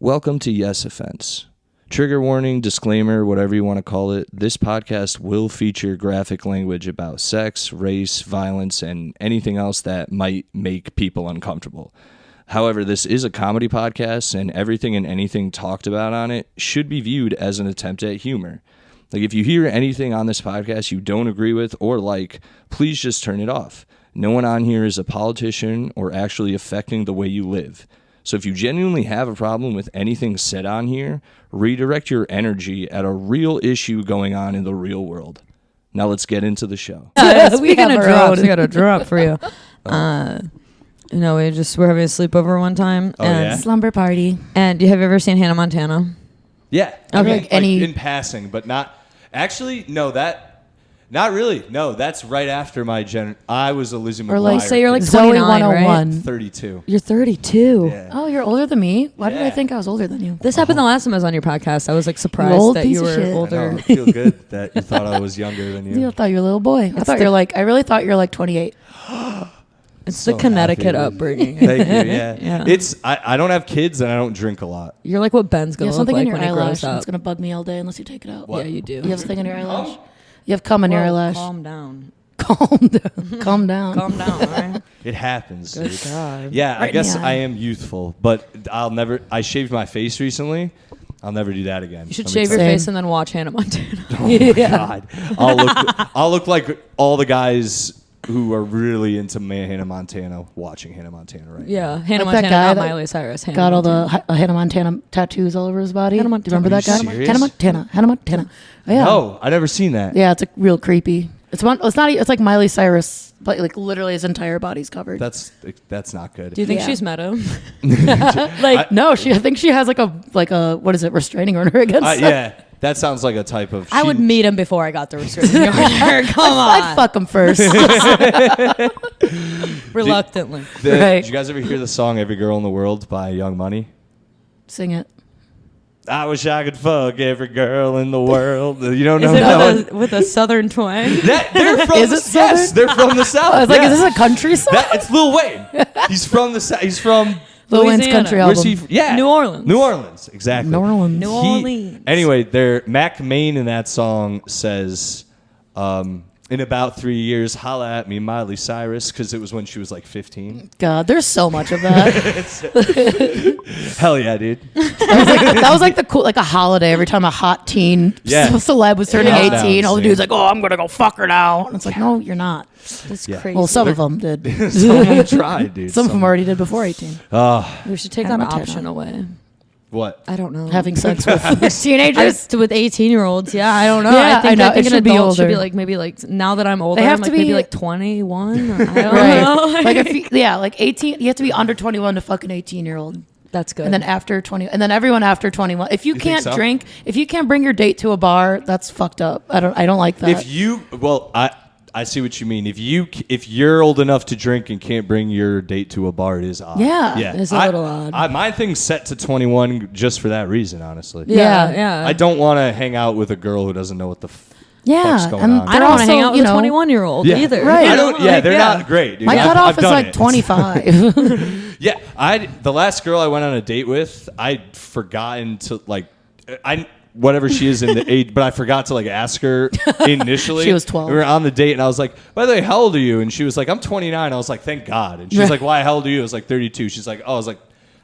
Welcome to Yes Offense. Trigger warning, disclaimer, whatever you want to call it. This podcast will feature graphic language about sex, race, violence, and anything else that might make people uncomfortable. However, this is a comedy podcast, and everything and anything talked about on it should be viewed as an attempt at humor. Like, if you hear anything on this podcast you don't agree with or like, please just turn it off. No one on here is a politician or actually affecting the way you live. So if you genuinely have a problem with anything said on here, redirect your energy at a real issue going on in the real world. Now let's get into the show. Speaking of drops, I got a drop for you. We're having a sleepover one time. Slumber party. And have you ever seen Hannah Montana? Yeah. Okay. Like in passing, but not... Actually, no, not really. No, that's right after my I was a Lizzie McGuire. Or like, say you're like Zoe 29, 101. right? 32. You're 32. Yeah. Oh, you're older than me? Why did I Yeah. think I was older than you? This happened the last time I was on your podcast. I was like You surprised old that piece you of were shit. older. I know, I feel good that you thought I was younger than you. I thought you were a little boy. I really thought you were like 28. It's So the Connecticut happy. upbringing. Thank you, yeah. Yeah. I don't have kids and I don't drink a lot. You're like what Ben's You gonna have look something like in your when he eyelash. grows up. It's going to bug me all day unless you take it out. What? Yeah, you do. You have something in your eyelash? You have cum in your Whoa, eyelash. Calm down. Calm down. Calm down. Calm down, all right? It happens. Good dude. God. Yeah, I Right in guess the eye. I am youthful, but I shaved my face recently. I'll never do that again. You should Let me shave your tell Same. face and then watch Hannah Montana. Oh my God. I'll look like all the guys who are really into Hannah Montana watching Hannah Montana right Yeah, Hannah Like that Montana, guy not that Miley Cyrus. Hannah Got all Montana. the Hannah Montana tattoos all over his body. Hannah Do you Montana. remember that Are guy? you serious? Hannah Montana. Hannah Montana. Oh, yeah. No, I never seen that. Yeah, it's real creepy. It's not. It's like Miley Cyrus, but like literally his entire body's covered. That's not good. Do you think Yeah. she's met him? No, I think she has like a what is it, restraining order against? Yeah, that sounds like a type of. I would meet him before I got the restraining order. Come on. I'd fuck him first. Reluctantly. Right. Did you guys ever hear the song "Every Girl in the World" by Young Money? Sing it. I wish I could fuck every girl in the world. You don't Is know that it with a southern twang? They're from Is the, it Southern? yes, they're from the South. I was like, yes. is this a country song? It's Lil Wayne. He's from the South. He's from Lil Wayne's Louisiana. country where's album. he? Yeah, New Orleans. New Orleans, exactly. New Orleans. New Orleans. Anyway, Mac Main in that song says, in about 3 years, holla at me, Miley Cyrus, because it was when she was like 15. God, there's so much of that. Hell yeah, dude. That was like the cool, like a holiday every time a hot teen celeb was turning Yeah. 18. All the Yeah. dudes like, oh, I'm gonna go fuck her now. And it's like, no, you're not. That's Yeah. crazy. Well, some of them did. Someone tried, dude. Some of them already did before 18. we should take Hannah that Montana. option away. What? I don't know. Having sex with teenagers. With 18-year-olds, yeah, I don't know. Yeah, I think I know. I think It an should be adult should be older. like maybe like now that I'm older, They have I'm to like maybe be- like 21. Or, I don't Right. know. Like like 18. You have to be under 21 to fuck an 18-year-old. That's good. And then after 20, and then everyone after 21. If you think can't so? drink, if you can't bring your date to a bar, that's fucked up. I don't like that. I see what you mean. If you're old enough to drink and can't bring your date to a bar, it is odd. Yeah. It's a little odd. My thing's set to 21 just for that reason, honestly. yeah. I don't want to hang out with a girl who doesn't know what the fuck's going and on. I don't want to also, hang out with you a know, 21-year-old Yeah. either. Right. I don't. Yeah, they're Yeah. not great. Dude. My I've cutoff is done like it. 25. Yeah, the last girl I went on a date with, I'd forgotten to whatever she is in the age, but I forgot to like ask her initially. She was 12. We were on the date, and I was like, "By the way, how old are you?" And she was like, "I'm 29." I was like, "Thank God." And she was like, "Why? How old are you?" I was like, 32. She's like, "Oh," I was like,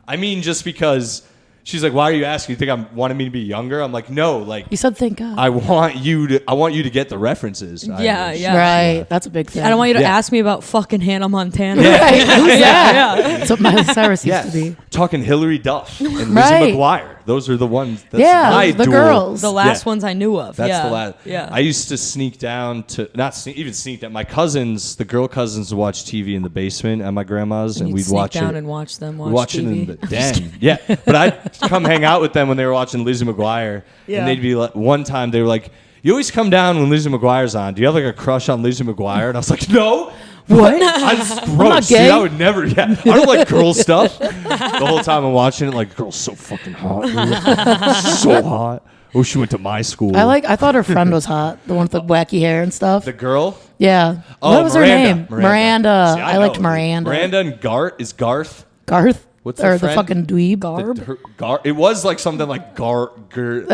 "I mean, just because." She's like, "Why are you asking? You think I'm wanting me to be younger?" I'm like, "No, like You said thank God. I want you to get the references." Yeah, yeah. Right. That's a big thing. I don't want you to Yeah. ask me about fucking Hannah Montana. Right. Who's that? Yeah. That's what Miley Cyrus used Yeah, to be. talking Hillary Duff and Lizzie Right. McGuire. Those are the ones. That's Yeah, my the duel. girls. The last Yeah. ones I knew of. That's yeah. the last. Yeah. I used to sneak down to even sneak down. My cousins, the girl cousins, would watch TV in the basement at my grandma's, and You'd we'd sneak watch down it. and watch them We'd watch watch it in TV. the den. Yeah, but I'd come hang out with them when they were watching Lizzie McGuire, Yeah. and they'd be like, one time they were like, "You always come down when Lizzie McGuire's on. Do you have like a crush on Lizzie McGuire?" And I was like, "No." What? That's gross. not Dude, gay. I would never. Yeah, I don't like girl stuff. The whole time I'm watching it, like, girl's so fucking hot, dude. So hot. Oh, she went to my school. I thought her friend was hot, the one with the wacky hair and stuff. The girl? Yeah. Oh, what was Miranda. her name? Miranda. See, I liked know. Miranda. Miranda and Garth is Garth. Garth. What's or the friend? fucking dweeb. It was like something like Grub. Grub.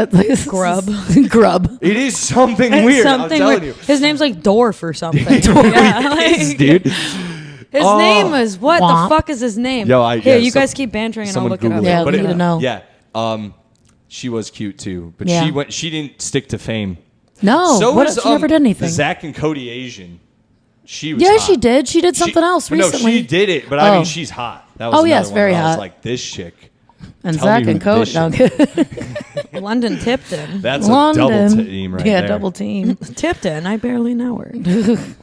It is something weird. Something I'm telling weird. you. His name's like Dorf or something. Yeah, like, Dude. his name is what Womp. the fuck is his name? Yo, Here, you guys keep bantering and I'll look it up. Yeah, we need to know. Yeah. She was cute too, but Yeah. she didn't stick to fame. No, So what, was, she never did anything. Zach and Cody Asian. She was Yeah, hot. she did. She did something else recently. No, she did it, but I mean, Oh. she's hot. That was Oh, yes, another one very where I was hot. like, this chick. And Tell Zach me and who Cody. this No, London Tipton. That's a double team right yeah, there. double team. Tipton. I barely know her.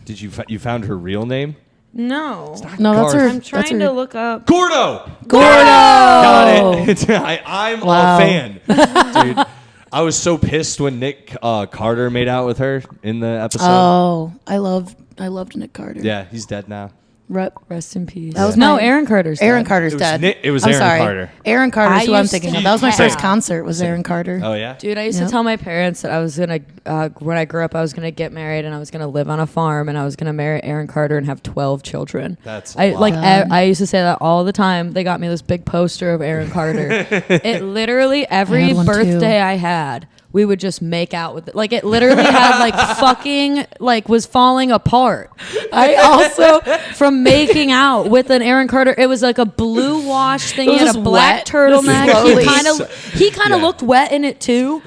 Did you found her real name? No. No, that's her. I'm trying to look up. Gordo. Got it. I'm Wow. a fan, dude. I was so pissed when Nick Carter made out with her in the episode. Oh, I loved Nick Carter. Yeah, he's dead now. Rest in peace. That was no, my- Aaron Carter's Aaron dead. Carter's It was dead. It was I'm Aaron sorry. Carter. Aaron Carter's I who I'm used thinking to- of. That was my first Yeah. concert. Was Aaron Carter? Oh yeah. Dude, I used to Yep. tell my parents that I was gonna, when I grew up, I was gonna get married and I was gonna live on a farm and I was gonna marry Aaron Carter and have 12 children. That's a I lot. like. God. I used to say that all the time. They got me this big poster of Aaron Carter. It literally every I had one birthday too. I had, we would just make out with it. Like it literally had like fucking like was falling apart. I also from making out with an Aaron Carter. It was like a blue wash thing. It He was had a just black wet, turtleneck. slowly. He kind of Yeah. looked wet in it too.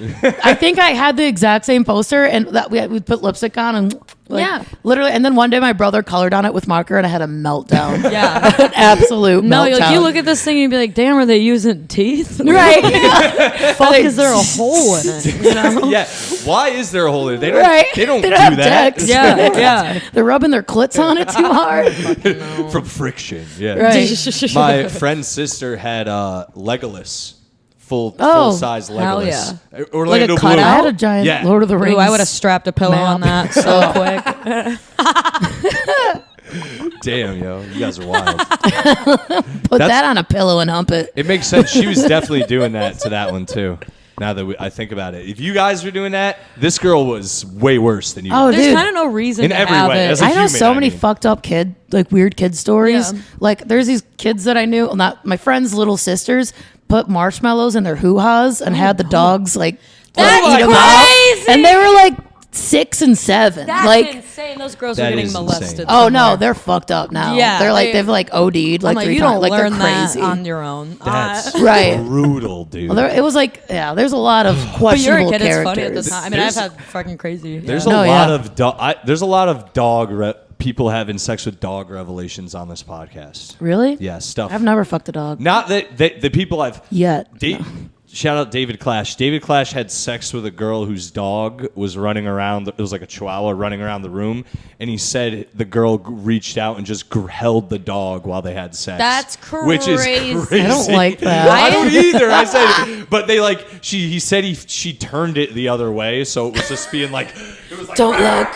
I think I had the exact same poster, and that we'd put lipstick on and Yeah. literally. And then one day my brother colored on it with marker, and I had a meltdown. Yeah. An absolute No, meltdown. like you look at this thing and you'd be like, damn, are they using teeth? right. Fuck, is there a hole in it? You know? Yeah. Why is there a hole in it? They don't. Right. They don't They do don't have that. decks. Yeah, yeah. They're rubbing their clits on it too hard. From friction. Yeah. Right. My friend's sister had Legolas, full Oh, size hell Legolas. yeah. Orlando Like a Bloom. I cutout? had a giant Yeah. Lord of the Rings. Ooh, I would have strapped a pillow on that so quick. Damn, yo, you guys are wild. Put that on a pillow and hump it. It makes sense. She was definitely doing that to that one too. Now that I think about it, if you guys were doing that, this girl was way worse than you. Oh, guys. There's dude. kind of no reason In to every have way, it. as a I know human, so I many mean. fucked up weird kid stories. Yeah. Like there's these kids that I knew, well, not my friends' little sisters, put marshmallows in their hoo-has and had the dogs like That's eat 'em out. crazy! And they were like 6 and 7. That's like, insane. Those girls That are getting is molested. insane. oh no, somewhere. they're fucked up now. Yeah, they're like they- they've like OD'd like I'm like, 3 you times. don't Like learn they're that crazy. on your own. That's Right. brutal, dude. Well, it was like there's a lot of but you're a questionable kid. characters. It's funny at the time. I mean, I've There's- had fucking crazy. There's yeah. a No, lot yeah. of there's a lot of people having sex with dog revelations on this podcast. Really? Yeah, stuff. I've never fucked a dog Not that the people I've yet. Shout out David Clash. David Clash had sex with a girl whose dog was running around. It was like a chihuahua running around the room, and he said the girl reached out and just held the dog while they had sex. That's Which is crazy. crazy. I don't like that. I don't either. I said, but they like he said she turned it the other way, so it was just being like, it was like, Don't look.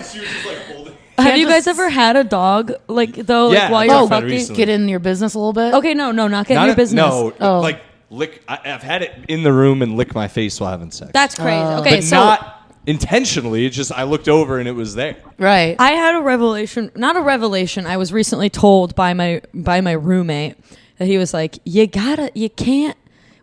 She was just like holding. Have you just- guys ever had a dog like though? Yeah, Like while I've you're had fucking. recently. Get in your business a little bit. Okay, no, not get in Not your a- business. No, Oh. like lick. I've had it in the room and lick my face while having sex. That's crazy. Okay, but so not intentionally. It's just I looked over and it was there. Right. I had a revelation, not a revelation. I was recently told by my roommate that he was like, you can't,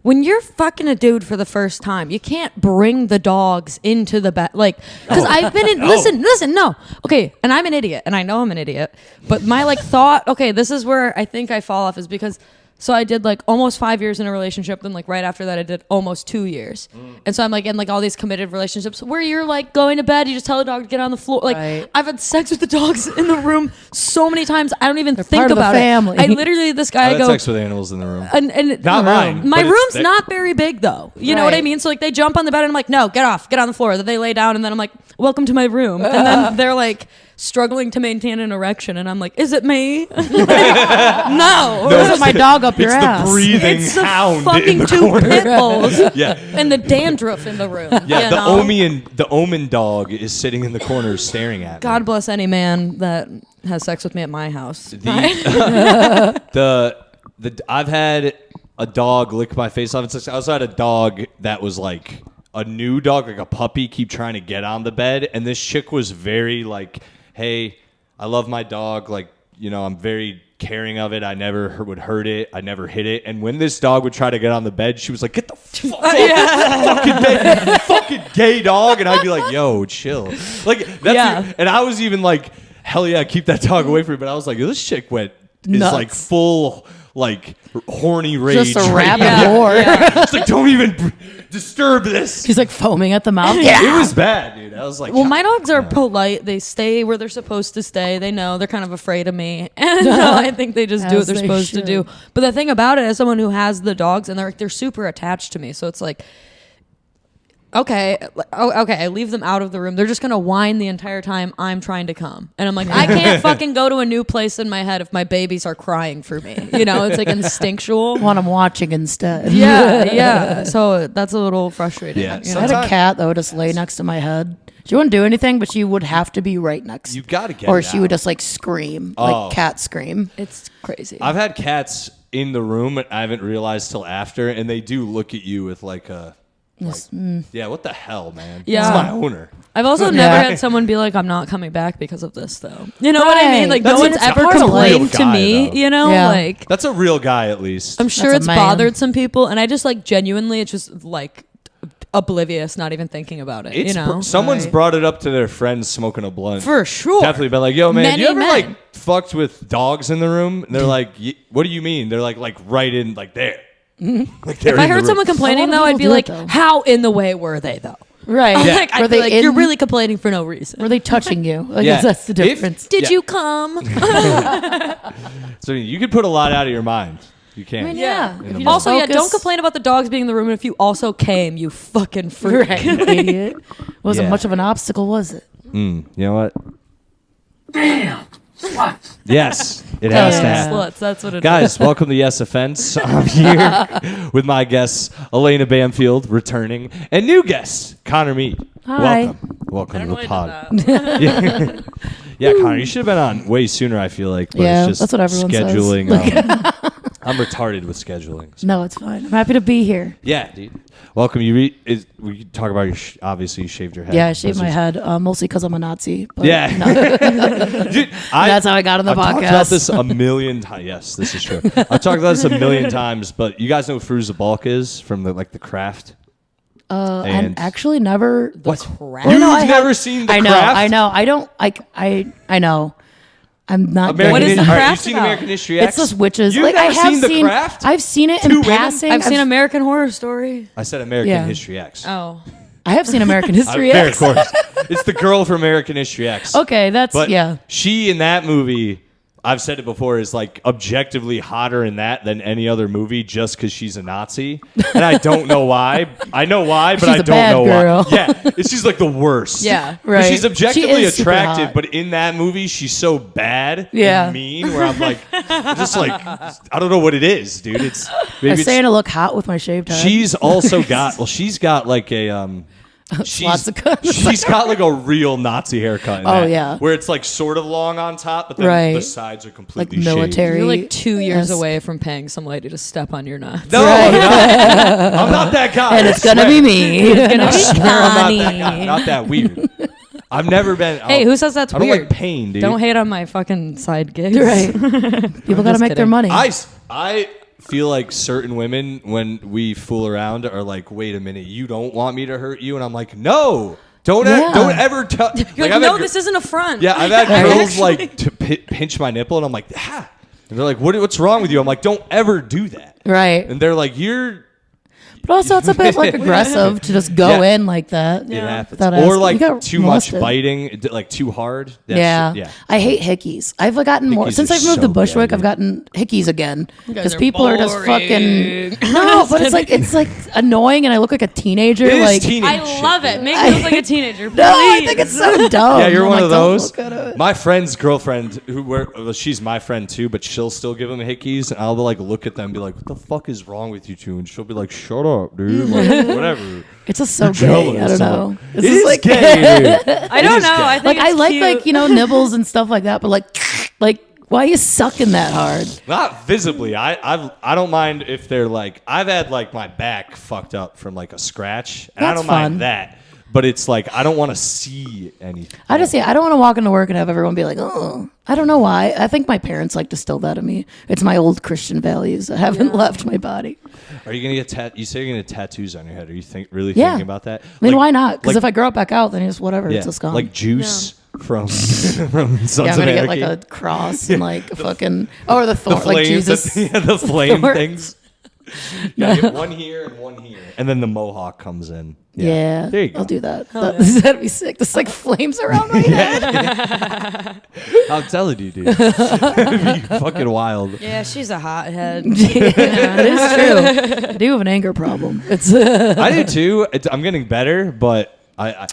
when you're fucking a dude for the first time, you can't bring the dogs into the bed. Like, because I've been in, listen, no. Okay, and I'm an idiot, and I know I'm an idiot, but my like thought, okay, this is where I think I fall off is because, so I did like almost 5 years in a relationship. Then like right after that, I did almost 2 years. And so I'm like in like all these committed relationships where you're like going to bed, you just tell the dog to get on the floor. Like Right. I've had sex with the dogs in the room so many times. I don't even think part of the about family. it. I literally, this guy I I had go, sex with animals in the room. and Not mine. my but it's room's there. not very big though. You know what I Right. mean? So like they jump on the bed and I'm like, no, get on the floor. Then they lay down and then I'm like, welcome to my room. And then they're like struggling to maintain an erection and I'm like, is it me? no. Is it my dog up your It's ass? the breathing It's the hound in fucking the two corner. pit bulls Yeah. and the dandruff in the room. Yeah, you the know? the omen dog is sitting in the corner staring at me. God bless any man that has sex with me at my house. I've had a dog lick my face off. I also had a dog that was like a new dog, like a puppy, keep trying to get on the bed, and this chick was very like, "Hey, I love my dog. Like, you know, I'm very caring of it. I never would hurt it. I never hit it. And when this dog would try to get on the bed, she was like, "Get the fuck off the fucking bed, you fucking gay dog!" And I'd be like, "Yo, chill." Like that's and I was even like, "Hell yeah, keep that dog away from me." But I was like, "This chick is like full like horny rage, just a right rabid now." whore. It's like, don't even disturb this. She's like foaming at the mouth. It was bad, dude. I was like, well, my dogs are polite. They stay where they're supposed to stay. They know they're kind of afraid of me, and I think they just do what they're supposed to do. But the thing about it, as someone who has the dogs, and they're super attached to me, so it's like, okay, I leave them out of the room. They're just gonna whine the entire time I'm trying to come, and I'm like, I can't fucking go to a new place in my head if my babies are crying for me. You know, it's like instinctual. Want them watching instead. Yeah. So that's a little frustrating. Yeah, you know? I had a cat that would just lay next to my head. She wouldn't do anything, but she would have to be right next. You gotta get or it she out. would just like scream, like cat scream. It's crazy. I've had cats in the room, and I haven't realized till after, and they do look at you with like a. Yeah, what the hell, man? Yeah. It's my owner. I've also never had someone be like, "I'm not coming back because of this," though. You know what I mean? Like, That's no one's ever a real complained to guy, me. though. You know, Yeah. like That's a real guy, at least. I'm sure That's it's a man. bothered some people, and I just like genuinely, it's just like oblivious, not even thinking about it. You know, Someone's brought it up to their friends smoking a blunt. for sure. Definitely been like, "Yo, man, Many you ever men. like fucked with dogs in the room?" And they're like, "What do you mean?" They're like right in, like there. Like they're If I in the heard room. someone complaining A lot of though, I'd people be do like, that, though. "How in the way were they though?" Right. Yeah. Like, I'd Were be they like, in- "You're really complaining for no reason." Were they touching you? Like, Yeah. that's the If- difference. Did Yeah. you come? So you could put a lot out of your mind. You can. I mean, yeah. In If the you Also, just yeah, don't focus- complain about the dogs being in the room. And if you also came, you fucking freak. Right, idiot. Wasn't Yeah. much of an obstacle, was it? You know what? Damn. What? Yes, it has to happen. Sluts, that's what it is. Guys, welcome to Yes Offense. I'm here with my guests, Alaina Bamfield, returning, and new guest, Connor Mead. Hi. Welcome to the pod. Yeah, Connor, you should have been on way sooner, I feel like. But Yeah, it's just that's what everyone says. scheduling. I'm retarded with scheduling. So. No, it's fine. I'm happy to be here. Yeah, dude. Welcome. We can talk about your, obviously, you shaved your head. Yeah, I shaved my That's head, mostly because I'm a Nazi. But Yeah. no. Dude, That's how I got on the I've podcast. talked about this a million times. Yes, this is true. I've talked about this a million times, but you guys know who Fruza Balk is from the Craft? And And- actually never. What? Craft? You've no, I never have- seen the I know. Craft? I know. I don't like. I know. I'm not. American What is the All right, Craft you've seen about? American History X? It's just witches. You've like never I have seen the Craft? I've seen it Two in women? passing. I've seen American Horror Story. I said American Yeah. History X. Oh. I have seen American History Yeah, X. of course. It's the girl from American History X. Okay, that's But yeah. she in that movie, I've said it before, is like objectively hotter in that than any other movie just because she's a Nazi. And I don't know why. I know why, but She's I a don't bad know girl. why. Yeah, she's like the worst. Yeah, But right. she's objectively She is super attractive, hot. but in that movie, she's so bad Yeah. and mean where I'm like, just like, I don't know what it is, dude. It's I'm maybe it's, saying to look hot with my shaved head. she's also got, well, she's got like a, Swastika. she's got like a real Nazi haircut. In Oh, that, yeah. where it's like sort of long on top, but then Right. the sides are like completely shaved. military. You're like 2 years Yes. away from paying some lady to step on your nuts. No, Right. I'm not that guy. and it's gonna be me. It's gonna I be swear I'm not that Connie. guy. Not that weird. I've never been. Hey, who says that's I don't weird? like pain, dude. Don't hate on my fucking side gigs. Right. People got to just make their kidding. money. I feel like certain women, when we fool around, are like, "Wait a minute, you don't want me to hurt you?" And I'm like, "No, don't Yeah. don't ever touch." You're like, no, this isn't a front. Yeah, I've had girls like to pinch my nipple, and I'm like, "Ah," and they're like, "What's wrong with you?" I'm like, "Don't ever do that." right. And they're like, "You're." But also, it's a bit like aggressive to just go Yeah. in like that. It happens. Without Or asking. like You got too much molested. biting, like too hard. That's- Yeah. yeah. I hate hickeys. I've gotten more Hickeys since are I've moved so to Bushwick. bad, I've gotten hickeys again because are people are just boring. fucking no. But it's like annoying, and I look like a teenager. It is like teenage I shit, love dude. it. Make me look like a teenager. Please. no, I think it's so dumb. Yeah, you're I'm one like, of don't those. look at it. My friend's girlfriend, well, she's my friend too, but she'll still give them hickeys, and I'll be like, look at them, and be like, "What the fuck is wrong with you two?" And she'll be like, "Shut up, dude." Like, whatever. It's just so You're gay. I jealous. don't I'm know. like, It's It just is like gay, dude. I don't is know. gay. I think like I it's like cute. nibbles and stuff like that, but like why are you sucking that hard? Not visibly. I don't mind if they're like, I've had like my back fucked up from like a scratch, and I That's don't fun. mind that. but it's like I don't want to see anything. I don't want to walk into work and have everyone be like, oh, I don't know why. I think my parents like to still that of me. It's my old Christian values that haven't left my body. Are you gonna get you say you're gonna get tattoos on your head? Are you really thinking about that? I mean, why not? Because if I grow it back out, then it's whatever. yeah, It's just gone. like Juice from Sons I'm of gonna get Anarchy. like a cross and like a fucking or the thorn, the like flames, Jesus. the flame Thorns. things. Yeah, you get one here and one here, and then the mohawk comes in. Yeah, there you go. I'll do that. That'd be sick. Just like flames around my head. I'm telling you, dude. It'd be fucking wild. Yeah, she's a hothead. Yeah, it is true. I do have an anger problem. It's I do too. I'm getting better, but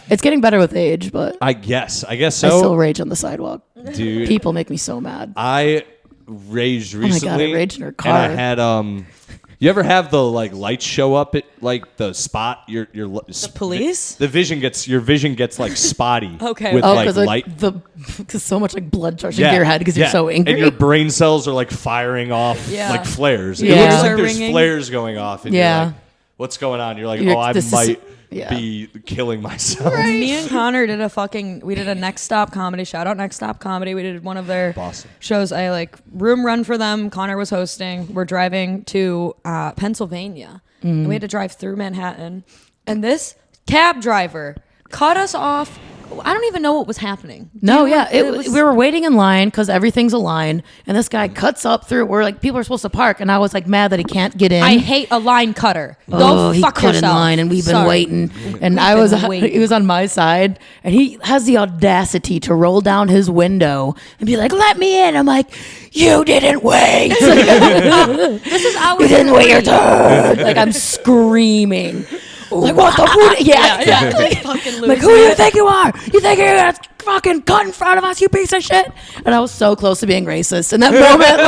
it's getting better with age, but I guess so. I still rage on the sidewalk. Dude, People make me so mad. I raged recently. Oh my God, I raged in her car. And I had you ever have the like lights show up at like the spot your The police? your vision gets like spotty. Okay. With like because light. because so much like blood rushing to your head because you're so angry. And your brain cells are like firing off like flares. Yeah. It looks Ears like are there's ringing. flares going off. And you're like, what's going on? You're like, You're- oh, I this is- might yeah. be killing myself. Me and Connor did a Next Stop Comedy. Shout out Next Stop Comedy. We did one of their Awesome. shows. I like room run for them. Connor was hosting. We're driving to Pennsylvania. And we had to drive through Manhattan. And this cab driver cut us off. I don't even know what was happening. No, Dude, yeah. it was, We were waiting in line because everything's a line, and this guy cuts up through where like people are supposed to park, and I was like mad that he can't get in. I hate a line cutter. Oh, Go he fuck cut yourself. in line, and we've been Sorry. waiting. And We've I was been waiting. he was on my side, and he has the audacity to roll down his window and be like, "Let me in." I'm like, "You didn't wait. This is our You didn't wait your turn." Like I'm screaming. Like what the fuck? Yeah, exactly. Fucking Like, who do you think you are? You think you're gonna fucking cut in front of us, you piece of shit? And I was so close to being racist in that moment.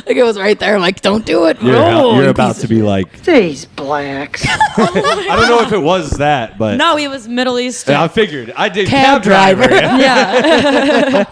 Like it was right there. I'm like, don't do it. You're about to be like, These blacks. I don't know if it was that, but No, he was Middle Eastern. I figured I did Cab driver. Yeah.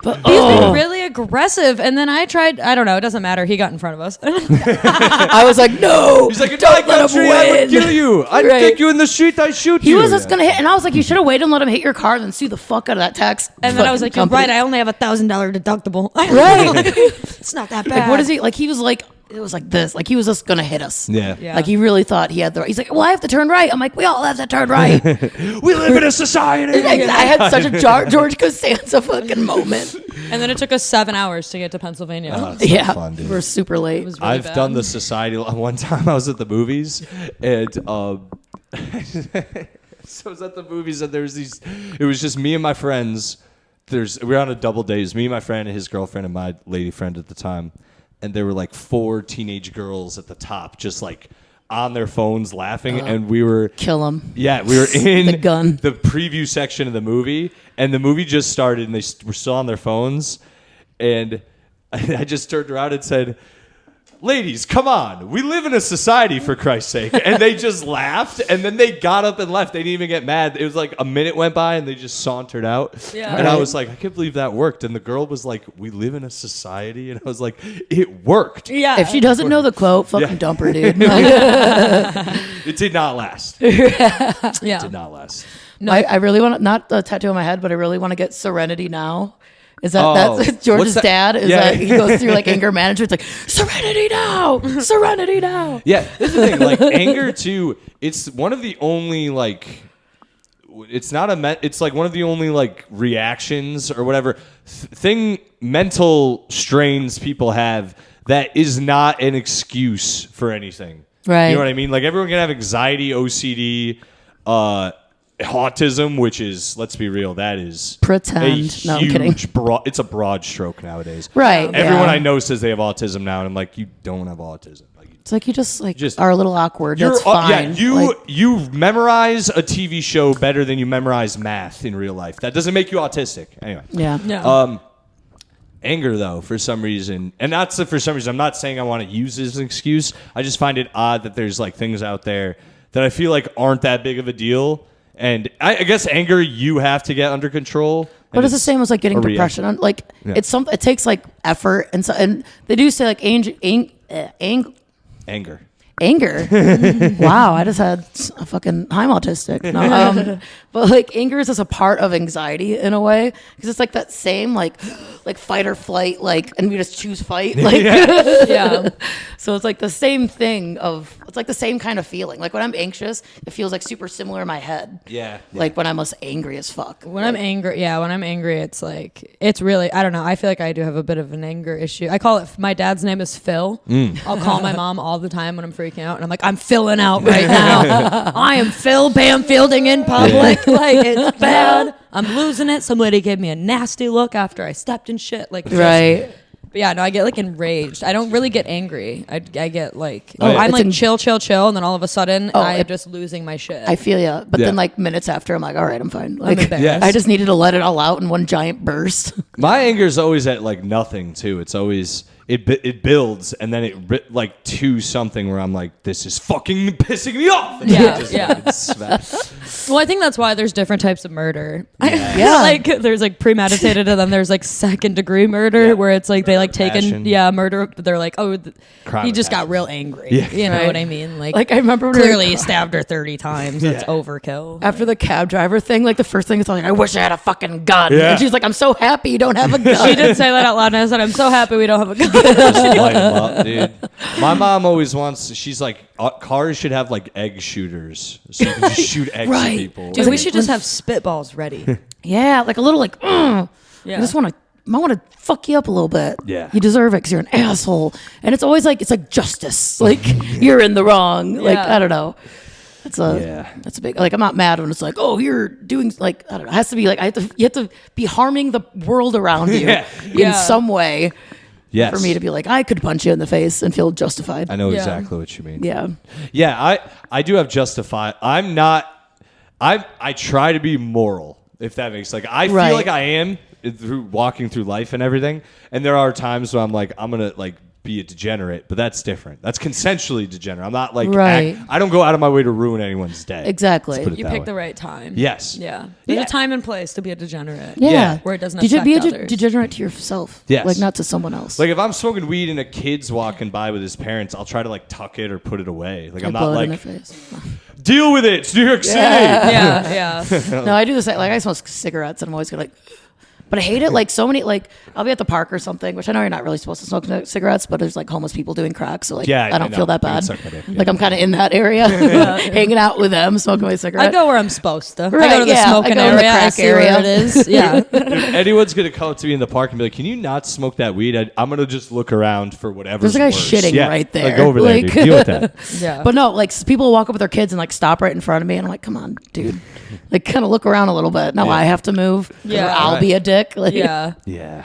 But, He's been really aggressive. And then I tried, I don't know, it doesn't matter. He got in front of us. I was like, no. He's like, in don't my let him country, I would win. kill you. I'd Right. kick you in the street. I'd shoot He you. was just gonna hit, and I was like, you should have waited and let him hit your car, then sue the fuck out of that tax. And then I was like, fucking you're company. right, I only have $1,000 deductible. Right. It's not that bad. Like, what is he like? He was like, it was like this. Like he was just gonna hit us. Yeah. Yeah. Like he really thought he had the right. He's like, well, I have to turn right. I'm like, we all have to turn right. We live in a society. Like, I had such a George Costanza fucking moment. And then it took us 7 hours to get to Pennsylvania. It's so Yeah, fun, dude. we're super late. It was really I've bad. done the society. One time I was at the movies, and so I was at the movies, and there's these. It was just me and my friends. We were on a double days. Me and my friend, and his girlfriend, and my lady friend at the time, and there were like 4 teenage girls at the top, just like on their phones laughing, and we were. Kill him. Yeah, we were in The gun. the preview section of the movie, and the movie just started, and they were still on their phones, and I just turned around and said, "Ladies, come on. We live in a society, for Christ's sake." And they just laughed, and then they got up and left. They didn't even get mad. It was like a minute went by, and they just sauntered out. Yeah. And I Right. was like, I can't believe that worked. And the girl was like, "We live in a society." And I was like, it worked. Yeah. If she doesn't know the quote, fucking Yeah. dump her, dude. It did not last. It yeah. did not last. I really want to, not the tattoo on my head, but I really want to get Serenity Now. Is that Oh. that's George's What's that? dad? Is Yeah. that he goes through like anger management? It's like Serenity Now, Serenity Now. Yeah, this is the thing. Like anger too. It's one of the only like. It's not it's like one of the only like reactions or whatever mental strains people have that is not an excuse for anything. Right. You know what I mean? Like everyone can have anxiety, OCD, autism, which is, let's be real, that is Pretend. a No, I'm kidding. huge it's a broad stroke nowadays. Right. Everyone yeah. I know says they have autism now, and I'm like, you don't have autism. Like, It's like you just Just- are a little awkward. That's fine. Yeah, Like, you memorize a TV show better than you memorize math in real life. That doesn't make you autistic. Anyway. yeah. Yeah. Anger, though, for some reason, and not so for some reason, I'm not saying I want to use it as an excuse. I just find it odd that there's like things out there that I feel like aren't that big of a deal. And I guess anger you have to get under control. But it's the same as like getting a depression. reaction. Like Yeah. it's something. It takes like effort and so. And they do say like Anger. Anger. Wow, I just had a fucking, I'm autistic. No, but like anger is just a part of anxiety in a way because it's like that same like fight or flight, like, and we just choose fight, like, Yeah. So it's like the same thing it's like the same kind of feeling. Like when I'm anxious, it feels like super similar in my head. Yeah. Like when I'm angry as fuck. When I'm angry, it's like, it's really, I don't know. I feel like I do have a bit of an anger issue. I call it, my dad's name is Phil. I'll call my mom all the time when I'm freaking out. And I'm like, I'm filling out right now. I am Phil Bamfielding in public. Like, it's bad. I'm losing it. Somebody gave me a nasty look after I stepped in shit. Like, Right. But yeah, no, I get like enraged. I don't really get angry. I get like, Oh, yeah. I'm It's like chill, and then all of a sudden I'm just losing my shit. I feel ya. But Yeah. then like minutes after, I'm like, all right, I'm fine. I'm Like, embarrassed. Yes. I just needed to let it all out in one giant burst. My anger is always at like nothing too. It's always it builds and then it like to something where I'm like, this is fucking pissing me off. And Yeah, it just yeah. fucking smash. Well, I think that's why there's different types of murder. Yeah. Like there's like premeditated and then there's like second degree murder where it's like they like Passion. murder. But they're like, oh, Crime he of just got passion. real angry. Yeah. You know Right. what I mean? Like Like I remember when we were- clearly he stabbed her 30 times. That's overkill. after the cab driver thing, like the first thing is like, I wish I had a fucking gun. Yeah. And she's like, I'm so happy you don't have a gun. She did say that out loud, and I said, I'm so happy we don't have a gun. Just light 'em up, dude. My mom always wants. She's like, cars should have like egg shooters, so you can just shoot eggs at Right. people. Dude, we should just have spitballs ready. Yeah, like a little like, I Yeah. just want to. I want to fuck you up a little bit. Yeah. You deserve it because you're an asshole. And it's always like, it's like justice. Like, you're in the wrong. Like, Yeah. I don't know. That's a big, like, I'm not mad when it's like, oh, you're doing, like, I don't know. It has to be like, you have to be harming the world around you Yeah. in Yeah. some way Yes. for me to be like, I could punch you in the face and feel justified. I know Yeah. exactly what you mean. Yeah. Yeah, I do have justified. I'm not. I try to be moral, if that makes like I Right. feel like I am through walking through life and everything. And there are times where I'm like, I'm gonna like be a degenerate, but that's different. That's consensually degenerate. I'm not like Right. I don't go out of my way to ruin anyone's day. Exactly. Let's put it You that pick way. the right time. Yes. Yeah. There's Yeah. a time and place to be a degenerate. Yeah. Yeah. Where it doesn't Did you be affect a others. degenerate to yourself? Yes. Like, not to someone else. Like if I'm smoking weed and a kid's walking by with his parents, I'll try to like tuck it or put it away. Like I'm blow not it in like their face. deal with it. It's New York City. Yeah, yeah. No, I do the same. Like I smoke cigarettes, and I'm always gonna like. But I hate it. Like so many. Like I'll be at the park or something, which I know you're not really supposed to smoke cigarettes, but there's like homeless people doing crack, so like Yeah, I don't I feel know. that I can bad. suck my dick, yeah. Like I'm kind of in that area, hanging out with them, smoking my cigarette. I go where I'm supposed to. I Right, go to the yeah. I smoking go to the area. I crack see area. where it is. Yeah. If anyone's gonna come up to me in the park and be like, "Can you not smoke that weed?" I'm gonna just look around for whatever. There's a guy shitting right there. Like, go over there, Like- dude. Deal with that. Yeah. But no, like people walk up with their kids and like stop right in front of me, and I'm like, "Come on, dude!" Like kind of look around a little bit. Now Yeah. I have to move. Yeah. Or I'll be a dick. Like, yeah. Yeah,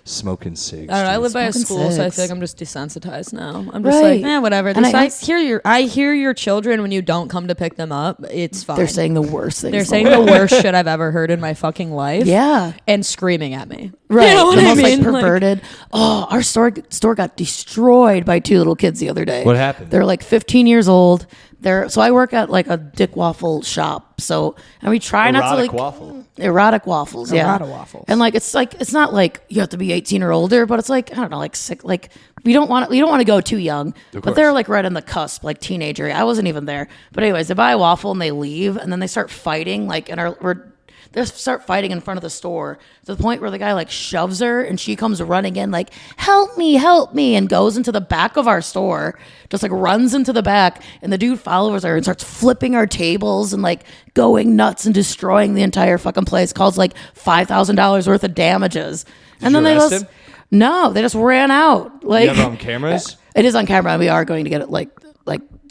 smoking cigs. I don't know. I dude. live by a Smoking school, so I cigs. feel like I'm just desensitized now. I'm just Right. like, whatever. And I hear your children when you don't come to pick them up. It's fine. They're saying the worst things. They're in saying the the world. worst shit I've ever heard in my fucking life. Yeah. And screaming at me. Right. You know what the I most mean? like perverted. Oh, our store got destroyed by two little kids the other day. What happened? They're like 15 years old. So I work at like a dick waffle shop. So and we try not to Erotic like waffle. erotic waffles. Yeah. Erotic waffles. And like it's not like you have to be 18 or older, but it's like I don't know, like sick. Like we don't want to go too young. But course. they're like right on the cusp, like teenager. I wasn't even there. But anyways, they buy a waffle and they leave, and then they start fighting. Like they start fighting in front of the store to the point where the guy like shoves her and she comes running in like, help me, and goes into the back of our store, just like runs into the back, and the dude follows her and starts flipping our tables and like going nuts and destroying the entire fucking place, calls like $5,000 worth of damages. And you then they arrest just him? no, they just ran out. Like You have it on cameras? it is on camera, and we are going to get it like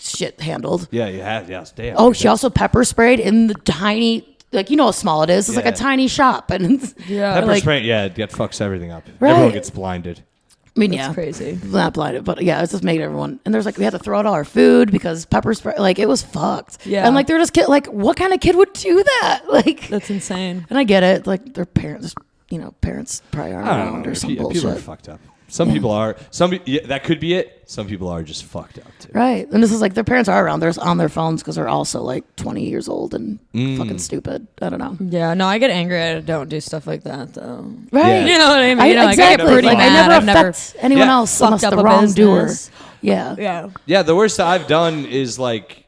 shit handled. Yeah, you have. Yes, damn. Oh, she also pepper sprayed in the tiny, like, you know how small it is. It's like Yeah. a tiny shop. And Yeah. Pepper like- spray. Yeah, that fucks everything up. Right. Everyone gets blinded. I mean, That's yeah. crazy. Not blinded, but yeah, it's just made everyone. And there's like, we had to throw out all our food because pepper spray, like, it was fucked. Yeah. And like, they're just like, what kind of kid would do that? Like, That's insane. and I get it. Like, their parents, parents probably aren't I don't around know. or some People bullshit. are fucked up. Some people are. That could be it. Some people are just fucked up too. Right. And this is like, their parents are around. They're on their phones because they're also like 20 years old and Mm. fucking stupid. I don't know. Yeah, no, I get angry. I don't do stuff like that, though. Right. Yeah. You know what I mean? Like, I get exactly. pretty Like, mad. I never I've never affect anyone Yeah. else unless fucked the up a wrongdoer. business. Yeah. Yeah. Yeah, the worst I've done is like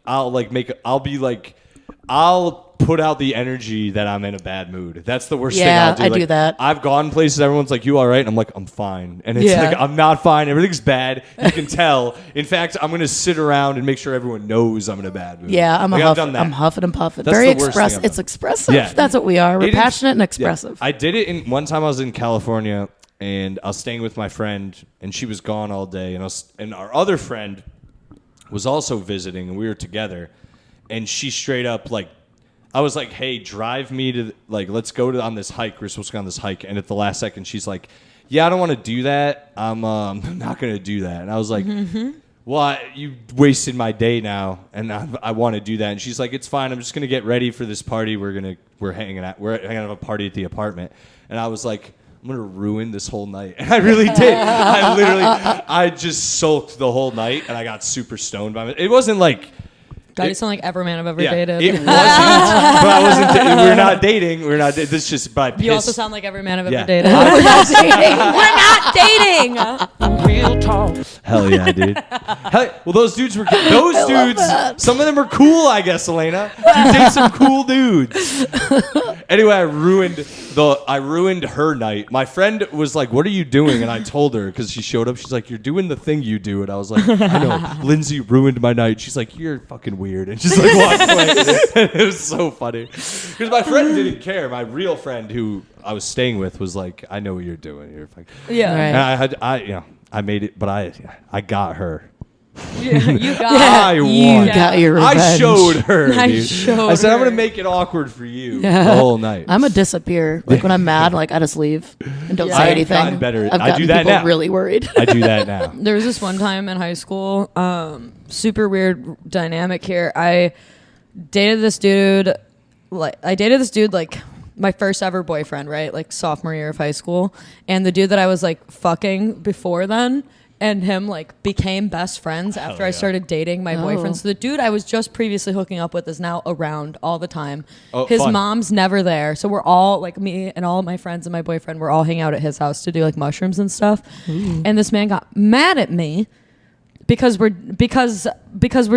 I'll put out the energy that I'm in a bad mood. That's the worst thing I'll do. I do that. I've gone places, everyone's like, "You all right?" And I'm like, "I'm fine." And it's Yeah. like, I'm not fine. Everything's bad. You can tell. In fact, I'm going to sit around and make sure everyone knows I'm in a bad mood. Yeah, I've done that. I'm huffing and puffing. That's Very the worst thing expressive. I've It's done. expressive. Yeah. That's what we are. We're It is- passionate and yeah. expressive. I did it one time I was in California and I was staying with my friend and she was gone all day and our other friend was also visiting and we were together and she straight up like I was like, "Hey, drive me to let's go on this hike. We're supposed to go on this hike." And at the last second she's like, "Yeah, I don't want to do that. I'm not going to do that." And I was like, "Well, you wasted my day now, and I want to do that." And she's like, "It's fine. I'm just gonna get ready for this party. We're hanging out a party at the apartment." And I was like, "I'm gonna ruin this whole night," and I really did. I just sulked the whole night, and I got super stoned by it. It wasn't like. God, you sound like every man I've ever Yeah, dated. it wasn't. But I wasn't. We're not dating. We're not. This is just by piss. You also sound like every man I've Yeah. ever dated. We're not dating. Real talk. Hell yeah, dude. Well, those dudes were those dudes. Some of them are cool, I guess, Alaina. You date some cool dudes. Anyway, I ruined her night. My friend was like, "What are you doing?" And I told her because she showed up. She's like, "You're doing the thing you do." And I was like, "I know." Lindsay ruined my night. She's like, "You're fucking weird," and just like walked away. It was so funny because my friend didn't care. My real friend who I was staying with was like, "I know what you're doing. You're fucking." Yeah. Right. And I made it, but I got her. You got I You won. got your revenge. I showed her. I Dude. showed I said, "I'm her. gonna make it awkward for you Yeah. the whole night." I'm a disappear. Like when I'm mad, like I just leave and don't Yeah. say I've anything. gotten better. I've I gotten do that people now. really worried. I do that now. There was this one time in high school, super weird dynamic here. I dated this dude like my first ever boyfriend, right? Like sophomore year of high school. And the dude that I was like fucking before then and him like became best friends after I started dating my boyfriend. So the dude I was just previously hooking up with is now around all the time. Oh, his fun. mom's never there. So we're all like me and all of my friends and my boyfriend, we're all hanging out at his house to do like mushrooms and stuff. And this man got mad at me because we're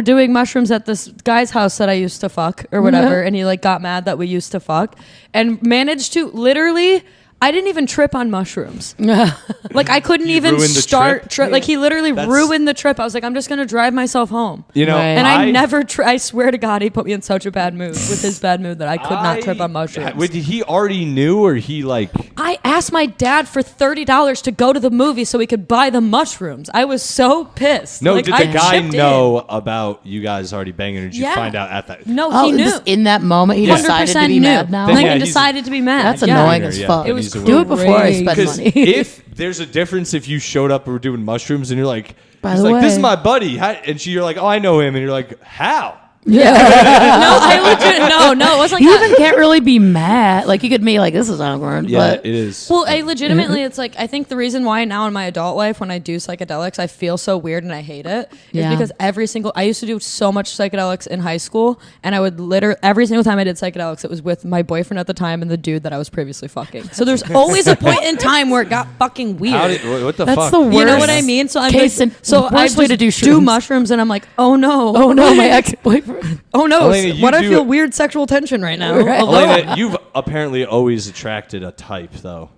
doing mushrooms at this guy's house that I used to fuck or whatever, and he like got mad that we used to fuck and managed to literally. I didn't even trip on mushrooms. Like I couldn't You even ruined the start. trip? Like he literally That's- ruined the trip. I was like, I'm just gonna drive myself home. You know, Right. And I never. I swear to God, he put me in such a bad mood with his bad mood that I could not trip on mushrooms. Wait, did he already knew, or he like? I asked my dad for $30 to go to the movie so we could buy the mushrooms. I was so pissed. No, Like, did I the guy chipped know about you guys already banging, or did you Yeah. find out at that? in. No, Oh, he knew. just in that moment, he 100% decided to be knew. mad now. Then Like yeah, he he's- decided to be mad. That's Yeah. annoying as fuck. It was He's a Do it before I spend Because money. if there's a difference if you showed up and were doing mushrooms and you're like, By he's the like, "This is way- my buddy," and you're like, "Oh, I know him," and you're like, "How?" No, I legit. No, it wasn't You like that. even can't really be mad. Like you could be like, "This is awkward," Yeah, but it is. Well, I legitimately, it's like, I think the reason why now in my adult life, when I do psychedelics, I feel so weird and I hate it is Yeah. because I used to do so much psychedelics in high school, and I would every single time I did psychedelics, it was with my boyfriend at the time and the dude that I was previously fucking. So there's always a point in time where it got fucking weird. What the That's fuck? the worst. You know what I mean? So I'm Case like, in- so I worst way just to do do shrooms. mushrooms, and I'm like, oh no, oh no, my ex-boyfriend. oh no, Alaina, you what I do feel it- weird sexual tension right now. Right. Alone. Alaina, you've apparently always attracted a type, though.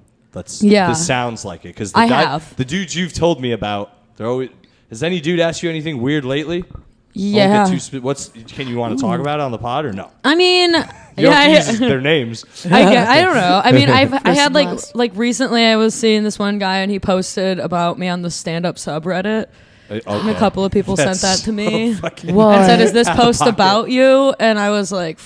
Yeah. This sounds like it because I have. the dudes you've told me about. They're always. Has any dude asked you anything weird lately? Yeah. Won't get can you want to talk about it on the pod or no? I mean, You don't yeah, have to use their names. I don't know. I mean, I had last. like recently I was seeing this one guy and he posted about me on the stand-up subreddit. And a couple of people sent that to me What? and said, "Is this Out of post pocket. about you?" And I was like,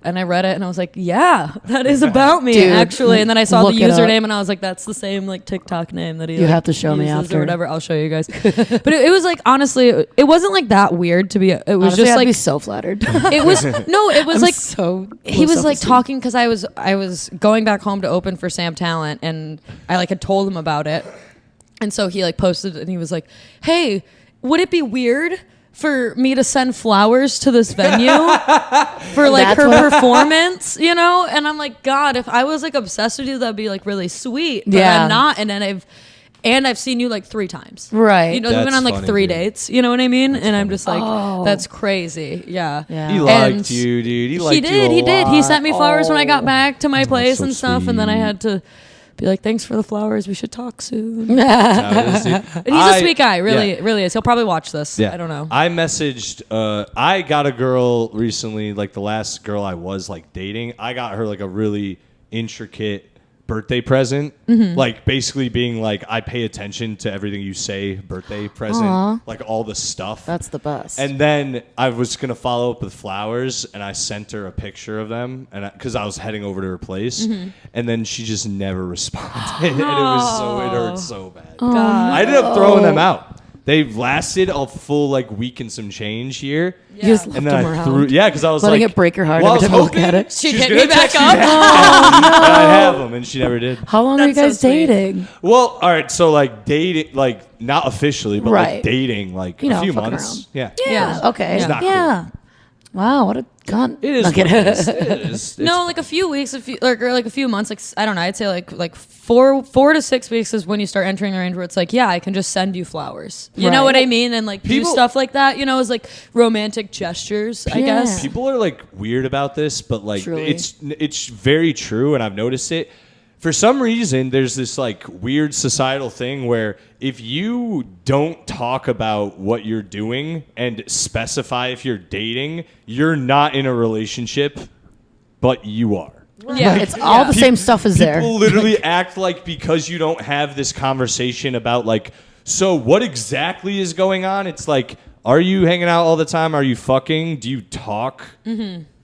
and I read it and I was like, "Yeah, that is about me Dude, actually." And then I saw the look it up. username and I was like, "That's the same like TikTok name that he." You like, have to show me uses after. or whatever. I'll show you guys. But it was like honestly, it wasn't like that weird to be. It was Honestly, just I'd like be so flattered. it was no, it was I'm like so. he low was like self-esteem. talking because I was going back home to open for Sam Talent and I like had told him about it, and so he like posted and he was like, "Hey, would it be weird for me to send flowers to this venue for like That's her what- performance, you know?" And I'm like, God, if I was like obsessed with you, that'd be like really sweet. But Yeah. I'm not, and then and I've seen you like 3 times. Right. You know, we've been That's on like funny, 3 dude. dates. You know what I mean? And I'm just like, Oh. that's crazy. Yeah. Yeah. He And liked you, dude. He liked you a He did. He lot. sent me flowers when I got back to my place so and stuff, and then I sweet. had to be like, thanks for the flowers. We should talk soon. Dude. And he's a sweet guy, really, really is. He'll probably watch this. Yeah. I don't know. I messaged. I got a girl recently, like the last girl I was like dating. I got her like a really intricate birthday present, like basically being like, I pay attention to everything you say. Birthday present, Aw. like all the stuff. That's the best. And then I was gonna follow up with flowers, and I sent her a picture of them, and because I was heading over to her place, and then she just never responded, and it hurt so bad. God. I ended up throwing them out. They lasted a full like week and some change here. You just left And then them I around. threw, because I was Letting like, it break your heart well, I every was time you look hoping at it. She'd she was hit gonna me back text up. I have them, and she never did. How long are you That's guys so sweet. dating? Well, all right, so like dating, like not officially, but like Right. dating, like You know, a few fucking months. Yeah. Yeah. Okay. It's not yeah. Wow. What a cunt. It is. Okay. What it is. It is. No, like a few weeks, or like a few months. Like I don't know. I'd say like 4 to 6 weeks is when you start entering the range where it's like, yeah, I can just send you flowers. You know Right. what I mean? And like do People- stuff like that. You know, as like romantic gestures. I Yeah. guess. People are like weird about this, but like Truly. it's very true, and I've noticed it. For some reason, there's this like weird societal thing where if you don't talk about what you're doing and specify if you're dating, you're not in a relationship, but you are. Yeah, It's all the same stuff is there. People literally act like because you don't have this conversation about like, so what exactly is going on? It's like, are you hanging out all the time? Are you fucking? Do you talk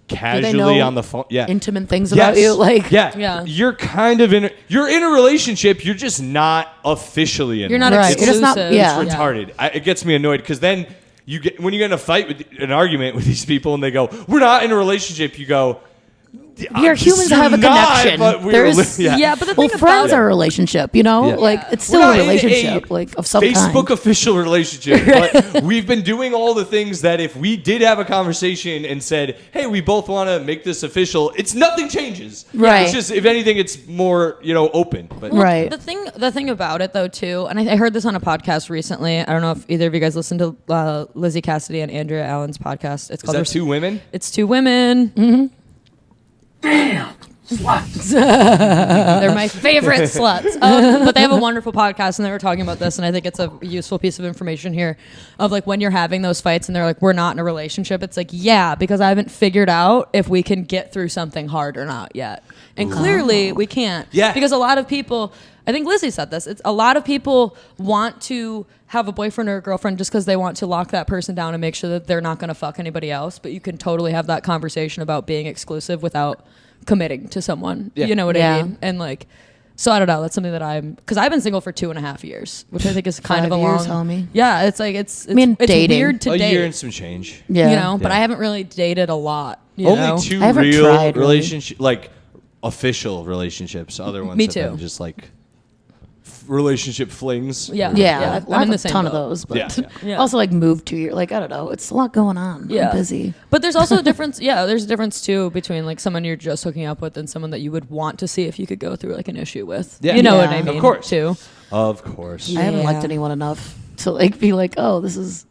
casually know on the phone? Yeah. Intimate things about you. Like, Yeah. You're kind of you're in a relationship. You're just not officially in You're one. not Right. It's, You're just not- exclusive. yeah. it's retarded. It gets me annoyed because then when you get in a fight with an argument with these people and they go, "We're not in a relationship," you go, we are humans that have a "You're not, connection. but we're There's, Yeah, but the well, thing friends about are a relationship, you know? Yeah. Like, it's still We're a not in relationship, like, of some Facebook kind. official relationship, but we've been doing all the things that if we did have a conversation and said, "Hey, we both want to make this official," it's nothing changes. Right. It's just if anything, it's more open. But Right. the thing about it though too, and I heard this on a podcast recently. I don't know if either of you guys listened to Lizzie Cassidy and Andrea Allen's podcast. It's is called that 2 women? It's 2 women. Damn. Sluts. They're my favorite sluts. But they have a wonderful podcast, and they were talking about this, and I think it's a useful piece of information here of like when you're having those fights and they're like, we're not in a relationship. It's like, yeah, because I haven't figured out if we can get through something hard or not yet. And clearly we can't. Yeah. Because a lot of people, I think Lizzie said this, it's a lot of people want to have a boyfriend or a girlfriend just because they want to lock that person down and make sure that they're not going to fuck anybody else. But you can totally have that conversation about being exclusive without committing to someone. Yeah. You know what Yeah. I mean? And like, so I don't know. That's something that because I've been single for 2.5 years, which I think is kind 5 of a years, long. homie. Yeah, it's like it's mean, dating. weird to A date. year and some change. Yeah. You know, but Yeah. I haven't really dated a lot. You Only know? 2 I haven't real tried, really. relationship, like official relationships. Other ones Me have too. been just like relationship flings. Yeah. Yeah, I'm I in have the a same ton of boat. those, but Yeah, yeah. also like moved 2 years. Like, I don't know. It's a lot going on. Yeah. I'm busy. But there's also a difference. Yeah, there's a difference too between like someone you're just hooking up with and someone that you would want to see if you could go through like an issue with. Yeah. You know what Yeah. I Of mean? course. Too. Of course. I haven't liked anyone enough to like be like, oh, this is.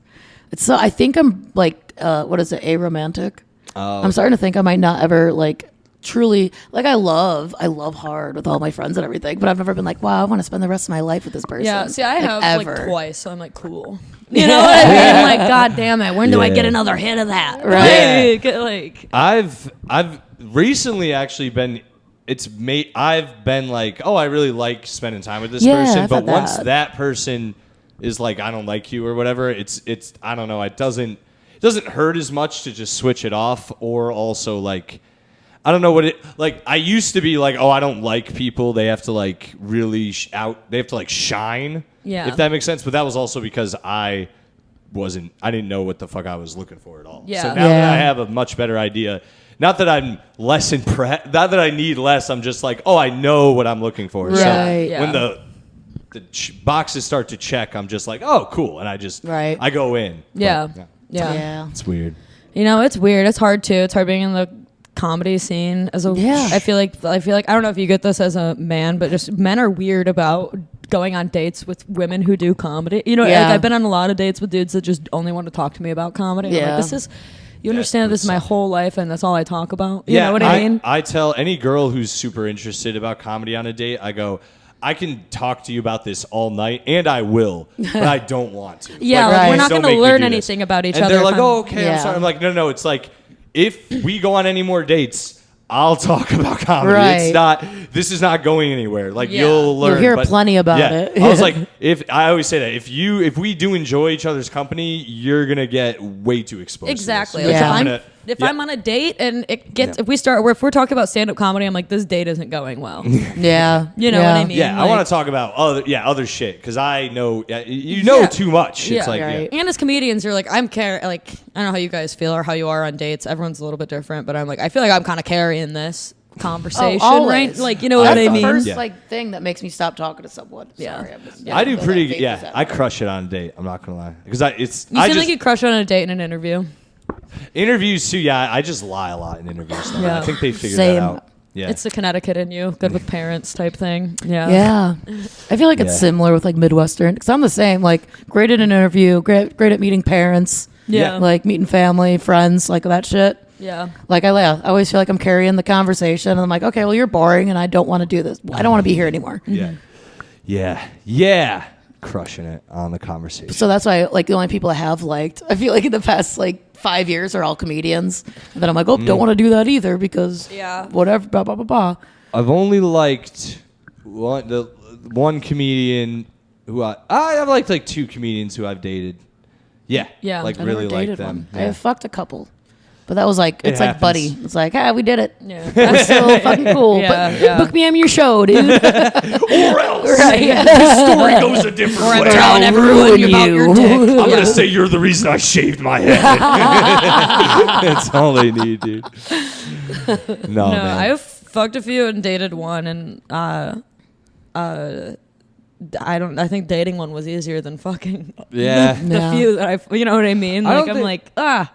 It's so. I think I'm like, what is it? Aromantic. I'm starting to think I might not ever like truly like. I love hard with all my friends and everything, but I've never been like, wow, I want to spend the rest of my life with this person. Yeah. See, I Like, have ever. like twice, so I'm like cool. You know what I mean? Like, god damn it, when do I Yeah. get another hit of that? Right. Like I've recently actually been I've been like, oh, I really like spending time with this Yeah, person, I've but had once that. that person is like, I don't like you or whatever, it's I don't know, it doesn't hurt as much to just switch it off, or also like I don't know what it like. I used to be like, oh, I don't like people. They have to like really they have to like shine. Yeah. If that makes sense. But that was also because I didn't know what the fuck I was looking for at all. Yeah. So now that Yeah. I have a much better idea, not that I'm less impressed, not that I need less, I'm just like, oh, I know what I'm looking for. So Right. Yeah. when the boxes start to check, I'm just like, oh, cool. And I just, Right. I go in. yeah. But, Yeah. Yeah. It's weird. You know, it's weird. It's hard too. It's hard being in the comedy scene as a Yeah. I feel like I don't know if you get this as a man, but just men are weird about going on dates with women who do comedy. You know, like I've been on a lot of dates with dudes that just only want to talk to me about comedy. I'm like, this is, you understand, this is my whole life and that's all I talk about. You know what I mean? I tell any girl who's super interested about comedy on a date, I go, I can talk to you about this all night, and I will, but I don't want to. We're not going to learn anything about each other. And they're like, oh, okay, I'm sorry. I'm like, no, it's like, if we go on any more dates, I'll talk about comedy. It's not. This is not going anywhere. Like you'll learn. You'll hear plenty about it. I was like, I always say that if we do enjoy each other's company, you're gonna get way too exposed. Exactly. To this. If I'm on a date and it gets, if we're talking about stand up comedy, I'm like, this date isn't going well. You know what I mean? Yeah, I want to talk about other shit because I know you know too much. It's like, and as comedians, you're like, I don't know how you guys feel or how you are on dates. Everyone's a little bit different, but I'm like, I feel like I'm kind of carrying this conversation, right? Like, you know what I mean? That's the first thing that makes me stop talking to someone. Sorry, I do pretty. I crush it on a date. I'm not gonna lie because You seem like you crush it on a date in an interview. Interviews too, I just lie a lot in interviews. I think they figured that out. Yeah, it's the Connecticut in you, good with parents type thing. I feel like it's similar with like Midwestern because I'm the same. Like great at an interview, great at meeting parents. Like meeting family, friends, like that shit. Like I always feel like I'm carrying the conversation, and I'm like, okay, well you're boring, and I don't want to do this. I don't want to be here anymore. Crushing it on the conversation. So that's why, like, the only people I have liked, I feel like in the past, like, 5 years are all comedians. And then I'm like, don't want to do that either because whatever, blah, blah, blah, blah. I've only liked one comedian who I've liked like 2 comedians who I've dated. Yeah. Like I really like them. I have fucked a couple. But that was like, it's like buddy. It's like, we did it. Yeah. That's so fucking cool. But book me on your show, dude. Or else. The story goes a different way. I'm telling everyone about your dick. I'm going to say you're the reason I shaved my head. That's all they need, dude. No, man. I've fucked a few and dated one, and I think dating one was easier than fucking the few that you know what I mean? Like, I'm like, I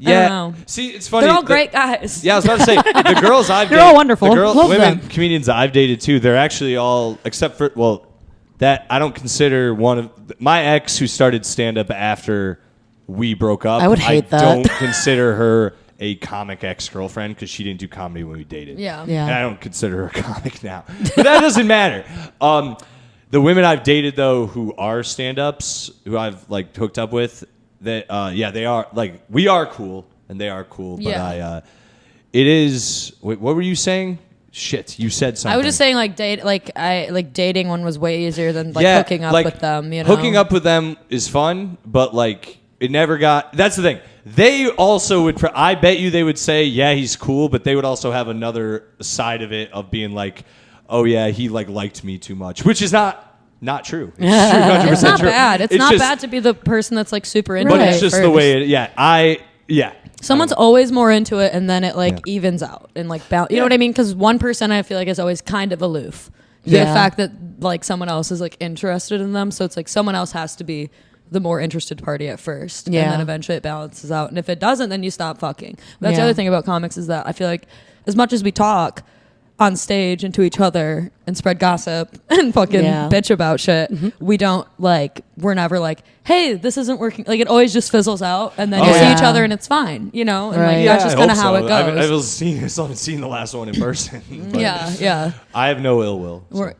don't know. See, it's funny. They're all great guys. Yeah, I was about to say, the girls I've dated. They're all wonderful. The women comedians I've dated too, they're actually all, except for, that I don't consider one of, my ex who started stand-up after we broke up. I would hate that. I don't consider her a comic ex-girlfriend because she didn't do comedy when we dated. Yeah. And I don't consider her a comic now. But that doesn't matter. The women I've dated, though, who are stand-ups, who I've, like, hooked up with, that they are like we are cool and they are cool, but it is. Wait, what were you saying? Shit, you said something. I was just saying dating one was way easier than hooking up with them. You know, hooking up with them is fun, but like it never got. That's the thing. They also would. I bet you they would say, yeah, he's cool, but they would also have another side of it of being like, oh yeah, he liked me too much, which is not true. It's true, 100% it's not true. bad. It's not bad to be the person that's like super into it. But it's just the way it. Someone's always more into it, and then it evens out and like you know what I mean? Because one person I feel like is always kind of aloof. The fact that like someone else is like interested in them, so it's like someone else has to be the more interested party at first, and then eventually it balances out. And if it doesn't, then you stop fucking. But that's the other thing about comics is that I feel like as much as we talk on stage and to each other and spread gossip and fucking bitch about shit, we don't we're never like, hey, this isn't working. Like it always just fizzles out, and then you see each other and it's fine, you know. And like that's just kind of how it goes. I haven't seen the last one in person. I have no ill will. So.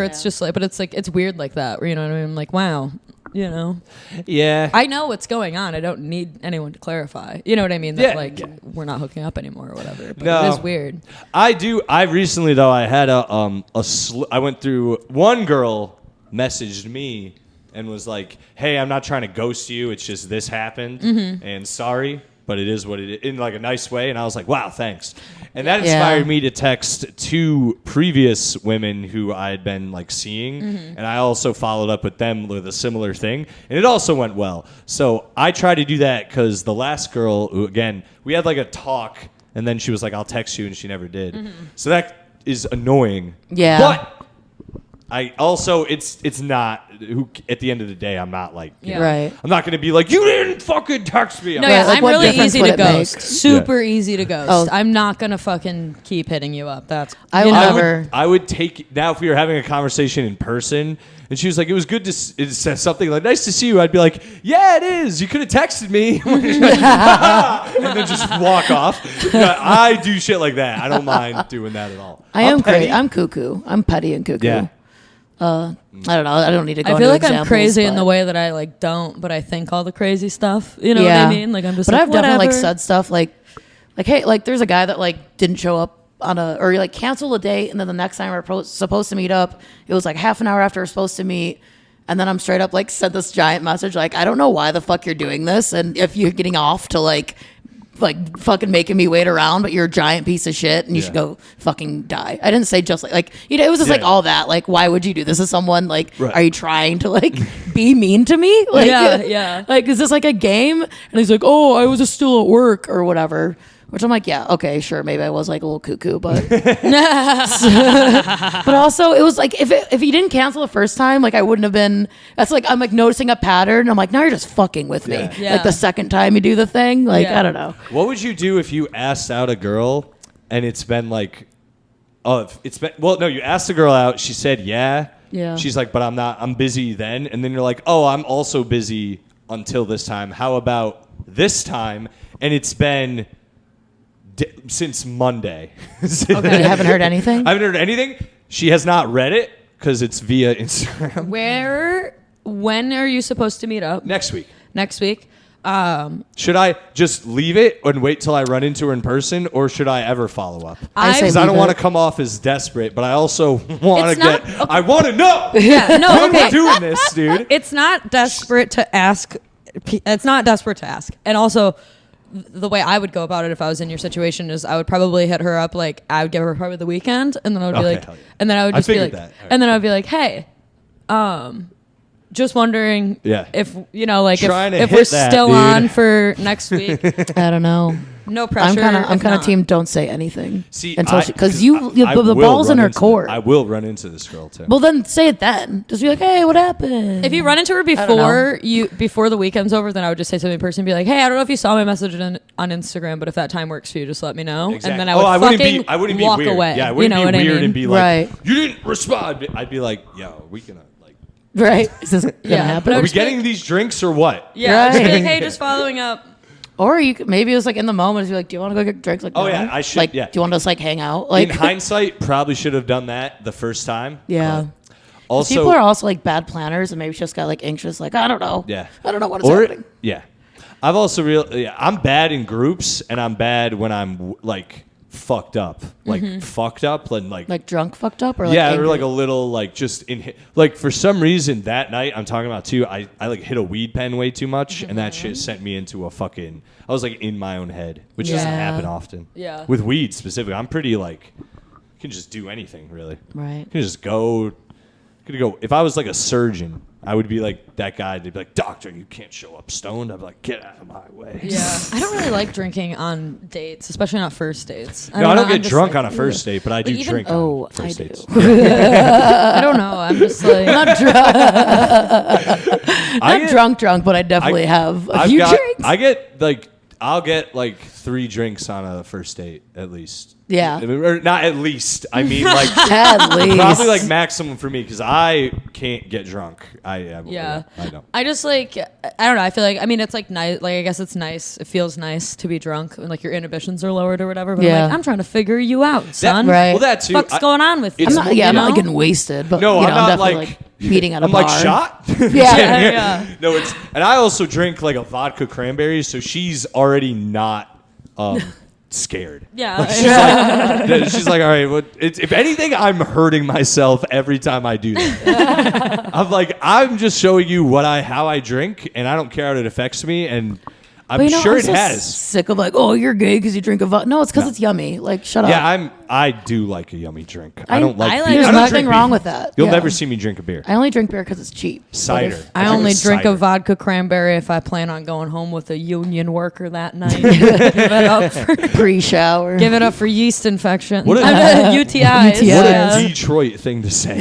It's just like, but it's like it's weird like that. Where, you know what I mean? I'm like, wow. You know, I know what's going on. I don't need anyone to clarify. You know what I mean? That we're not hooking up anymore or whatever. But it is weird. I do. I recently though I had I went through. One girl messaged me and was like, "Hey, I'm not trying to ghost you. It's just this happened, and sorry, but it is what it is," in like a nice way. And I was like, "Wow, thanks." And that inspired me to text 2 previous women who I had been like seeing, and I also followed up with them with a similar thing, and it also went well. So I try to do that because the last girl, who again, we had like a talk, and then she was like, "I'll text you," and she never did. So that is annoying. Yeah. But I also it's not who at the end of the day I'm not like Yeah. Right. I'm not gonna be like you didn't fucking text me. No, Right, yeah, like, I'm what really difference easy would to it make? ghost. Super easy to ghost. Oh. I'm not gonna fucking keep hitting you up. That's I you will know. never. I would take now if we were having a conversation in person and she was like, it was good to it says something like nice to see you. I'd be like, yeah, it is. You could have texted me and then just walk off. You know, I do shit like that. I don't mind doing that at all. I am petty. crazy. I'm cuckoo. I'm petty and cuckoo. Yeah. I don't know. I don't need to go I feel into like I'm examples, crazy in but- the way that I like don't, but I think all the crazy stuff. You know Yeah. what I mean? Like I'm just. But like, I've definitely like whatever. said stuff like, hey, like there's a guy that like didn't show up on or like canceled a date, and then the next time we're supposed to meet up, it was like half an hour after we're supposed to meet. And then I'm straight up like sent this giant message like, I don't know why the fuck you're doing this, and if you're getting off to like fucking making me wait around, but you're a giant piece of shit and you should go fucking die. I didn't say just like you know, it was just like all that. Like, why would you do this to someone? Like, Right. are you trying to like be mean to me? Like, Yeah. Like, is this like a game? And he's like, oh, I was just still at work or whatever. Which I'm like, yeah, okay, sure, maybe I was like a little cuckoo, but but also it was like if he didn't cancel the first time, like I wouldn't have been. That's like I'm like noticing a pattern. I'm like, now you're just fucking with me. Yeah. Yeah. Like the second time you do the thing, like Yeah. I don't know. What would you do if you asked out a girl and it's been like, you asked the girl out, she said yeah. Yeah. She's like, but I'm busy then. And then you're like, oh, I'm also busy until this time. How about this time? And it's been since Monday. Okay, you haven't heard anything. I haven't heard anything. She has not read it because it's via Instagram. When are you supposed to meet up? Next week. Next week. Should I just leave it and wait till I run into her in person, or should I ever follow up? I say Because I don't leave want to it. come off as desperate, but I also want to It's not- get. I want to know. Yeah, no, when okay. we're doing this, dude. It's not desperate to ask. It's not desperate to ask. And also, the way I would go about it if I was in your situation is I would probably hit her up like I would give her probably the weekend, and then I would be Okay, like, hell yeah. and then I would I just be like, figured that. All right. and then I would be like, hey, just wondering Yeah. if you know like Trying to if hit we're that, still dude. on for next week. I don't know. No pressure. I'm if kind of not. team. Don't say anything See, until I- because I the will ball's in run her into- court. I will run into this girl too. Well, then say it then. Just be like, hey, what happened? If you run into her before the weekend's over, then I would just say something in person and be like, hey, I don't know if you saw my message on Instagram, but if that time works for you, just let me know. Exactly. And then I would I wouldn't be walk weird. away. Yeah, I you wouldn't know be what weird I mean? and be like, Right. you didn't respond. I'd be like, yo, we gonna like, right? Is this gonna Yeah, happen? but I are would we just be getting like- these drinks or what? Yeah, just be Right. like, hey, just following up. Or you could, maybe it was like in the moment, be like, do you want to go get drinks? Like, Oh, no. yeah, I should- Like, yeah. do you want to just like hang out? Like, In hindsight, probably should have done that the first time. yeah. but Also, People are also like bad planners, and maybe she just got like anxious. Like, I don't know. yeah, I don't know what is happening. Yeah, I've also I'm bad in groups, and I'm bad when I'm like fucked up, and Like drunk, fucked up, or like yeah, angry? or like a little like just in like for some reason that night I'm talking about too. I like hit a weed pen way too much, and that shit sent me into a fucking. I was like in my own head, which doesn't Yeah. happen often. Yeah. With weed specifically, I'm pretty like can just do anything really. right. Can just go. Could go. If I was like a surgeon, I would be like that guy. They'd be like, "Doctor, you can't show up stoned." I'd be like, "Get out of my way." Yeah. I don't really like drinking on dates, especially not first dates. No, I don't know, I'm get just drunk like, on a first date, but I do even- drink. Oh, on first I do. dates. I don't know. I'm just like. Not drunk, drunk, but I definitely have a few drinks. I get like I'll get like 3 drinks on a first date at least. Yeah. Or not at least. I mean like At least. probably like maximum for me because I can't get drunk. Yeah. I don't. I just like I don't know. I feel like I mean it's like nice. Like I guess it's nice. It feels nice to be drunk and like your inhibitions are lowered or whatever. But Yeah. I'm like I'm trying to figure you out, son. right. Well, that too. What's going on with you? it's I'm not, yeah, I'm You not like know? getting wasted, but No, you know, I'm not definitely like meeting at a I'm bar. like shot. Yeah. No, it's and I also drink like a vodka cranberry, so she's already not scared. Yeah. She's like, all right, well, if anything, I'm hurting myself every time I do that. I'm like, I'm just showing you how I drink, and I don't care how it affects me. And I'm But, you know, sure I'm it so has. Sick of like, oh, you're gay because you drink a vodka. No, it's because it's yummy. Like, shut up. Yeah, I do like a yummy drink. I don't like I like- beer. There's I don't nothing drink wrong beer. with that. You'll Yeah. never see me drink a beer. I only drink beer because it's cheap. But Cider. if- I drink only drink a cider. vodka cranberry if I plan on going home with a union worker that night. Give it up for pre-shower. give it up for yeast infection. What a- UTIs. UTIs. What Yeah. a Detroit thing to say.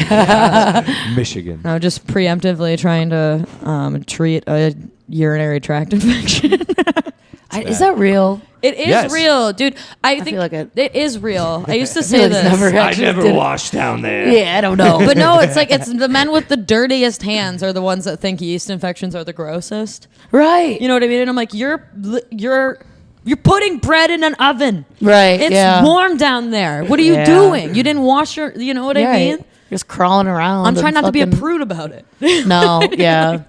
Michigan. No, just preemptively trying to treat a urinary tract infection. Is that real? It is Yes. real, dude. I think feel like it- it is real. I used to I say feel like this. it's never I actually never did it. washed down there. Yeah, I don't know. But no, it's like it's the men with the dirtiest hands are the ones that think yeast infections are the grossest. Right. You know what I mean? And I'm like, you're putting bread in an oven. Right. It's yeah. warm down there. What are you Yeah. doing? You didn't wash your. You know what I Right. mean? Just crawling around. I'm trying and not to be a fucking- prude about it. No. Yeah.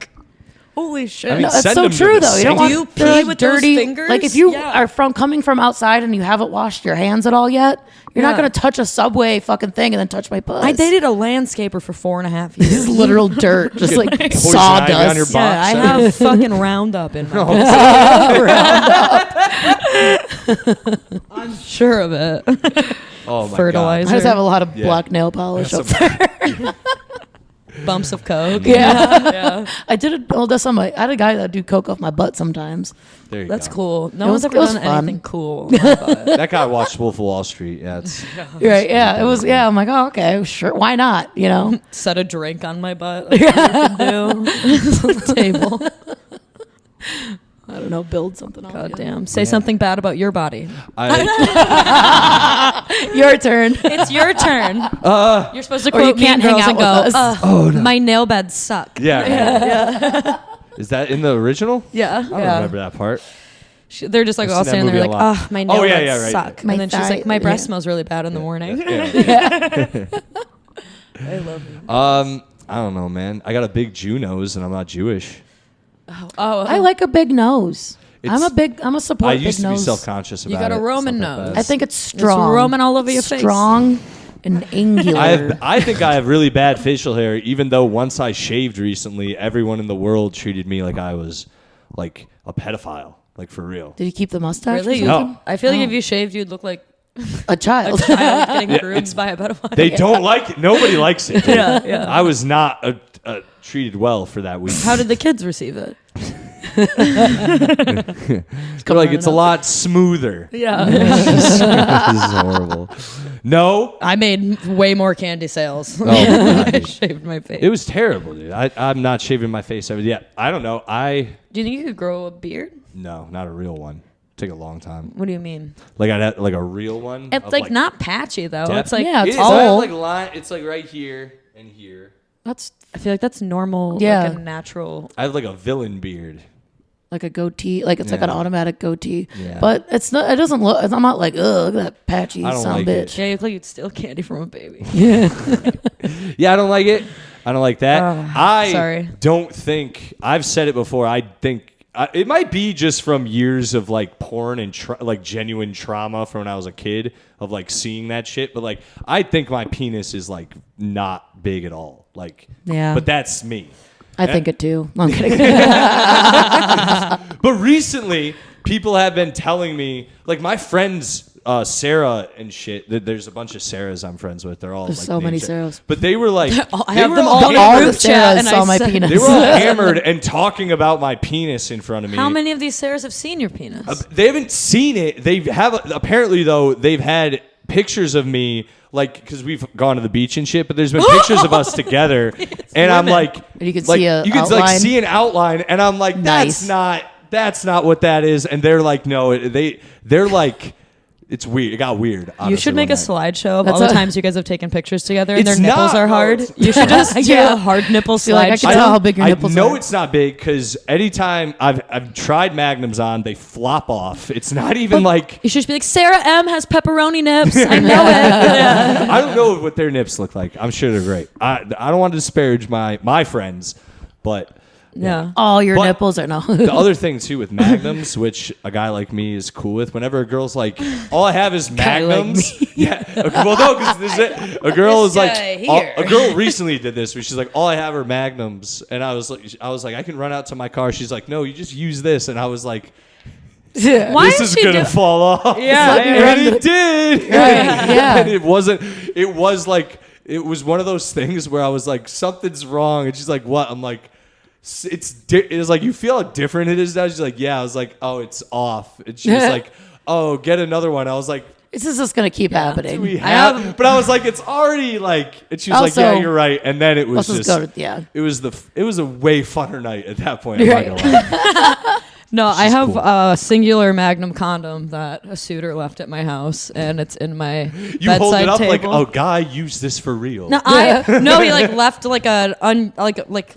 Holy shit! I mean, No, that's send so them to true the though. You don't sink. want Do you they're, pee like, with those dirty fingers? Like if you Yeah. are coming from outside and you haven't washed your hands at all yet, you're Yeah. not gonna touch a Subway fucking thing and then touch my puss. I dated a landscaper for 4.5 years. This is literal dirt, just like Poison ivy sawdust. on your box. Yeah, I set. have fucking Roundup in my I'm sure of it. Oh my Fertilizer. I just have a lot of Yeah. black nail polish. God. Up there. Bumps of coke. Yeah. I did it. Well, that's on my. I had a guy that do coke off my butt sometimes. There you That's go. cool. No It one's was- ever it was done fun. anything cool. on my butt. That guy watched Wolf of Wall Street. Yeah, it's Right? Yeah. It was. Yeah. I'm like, oh, okay, sure. Why not? You know. Set a drink on my butt. That's what you can do. On the table. I don't know. Build something. God damn. Say something bad about your body. Your turn. It's your turn. You're supposed to Or you quote Mean can't hang Girls out and with go, us. my nail beds suck. yeah. Is that in the original? Yeah. I don't remember that part. They're just like I've all seen that standing there movie like, a lot. my nail Oh, yeah, beds yeah, right. suck. My And then she's thigh- like, my breath yeah. smells really bad in the morning. Yeah. I love you. I don't know, man. I got a big Jew nose, and I'm not Jewish. Oh, I like a big nose. It's- I'm a support. I big used to be nose. self-conscious about it. got a Roman stuff like nose. that. I think it's strong. Roman all over your face. Strong and angular. I think I have really bad facial hair, even though once I shaved recently, everyone in the world treated me like I was like a pedophile, like for real. Did you keep the mustache? Really? or something? No. I feel like if you shaved, you'd look like A child. a child getting Yeah, groomed it's- by a pedophile. They don't like it. Nobody likes it. dude. Yeah. I was not treated well for that week. How did the kids receive it? They're like, it's a lot smoother. Yeah. This is horrible. No, I made way more candy sales. Oh, my I God. shaved my face. it was terrible, dude. I'm not shaving my face every. Yeah, I don't know. Do you think you could grow a beard? No, not a real one. Take a long time. What do you mean? Like I'd have like a real one. It's of, like not patchy though. depth. It's like Yeah, It it's is. I have all- like line. It's like right here and here. That's I feel like that's normal. Yeah. Like a natural. I have like a villain beard. like a goatee. Like it's like an Yeah. automatic goatee. Yeah. But it's not. It doesn't look. I'm not like, ugh, look at that patchy I don't son like it. bitch. Yeah, you look like you'd steal candy from a baby. Yeah, I don't like it. I don't like that. I sorry. don't think I've said it before. I think it might be just from years of like porn and like genuine trauma from when I was a kid of like seeing that shit. But like, I think my penis is like not big at all. Like, Yeah. But that's me. I think it too. No, I'm kidding. But recently, people have been telling me, like my friends, Sarah and shit. There's a bunch of Sarahs I'm friends with. They're all There's like, so many named Sarahs. But they were like, I they have were them all in all a the group chat, Sarahs and saw I my said- penis. they were all hammered and talking about my penis in front of me. How many of these Sarahs have seen your penis? They haven't seen it. They have apparently though. They've had pictures of me, like because we've gone to the beach and shit. But there's been pictures of us together, and I'm like, You could like, see a you could like outline. see an outline, and I'm like, Nice. that's not what that is. And they're like, no, they're like, it's weird. It got weird. You honestly, should make a one night. slideshow of That's all the a- times you guys have taken pictures together and It's their nipples not, are no, hard. it's- You should just do a hard nipple Feel like I slideshow. can tell how big your I nipples know are. it's not big because anytime I've tried Magnums on, they flop off. It's not even like You should just be like, Sarah M has pepperoni nips. I know it. I don't know what their nips look like. I'm sure they're great. I don't want to disparage my friends, but Yeah. Oh, your But- nipples are no. The other thing too with magnums, which a guy like me is cool with, whenever a girl's like, all I have is Guy like magnums. Yeah. Well, no, because a girl is like, guy here. a girl recently did this, where she's like, all I have are magnums, and I was like, I can run out to my car. She's like, no, you just use this, and I was like, Why this is she gonna fall off. Yeah. And it did. yeah. And it was one of those things where I was like, something's wrong, and she's like, what? I'm like, it's like, you feel how different it is now. She's like, yeah. I was like, oh, it's off. And she was like, oh, get another one. I was like, This is just gonna keep happening. we have, but I was like, it's already like, and she was Also, like, yeah, you're right. And then it was let's just, just go to- it was a way funner night at that point. I'm not gonna lie. No, I have cool. a singular Magnum condom that a suitor left at my house, and it's in my You hold bedside it up table. like, oh, guy, use this for real. No, he like left like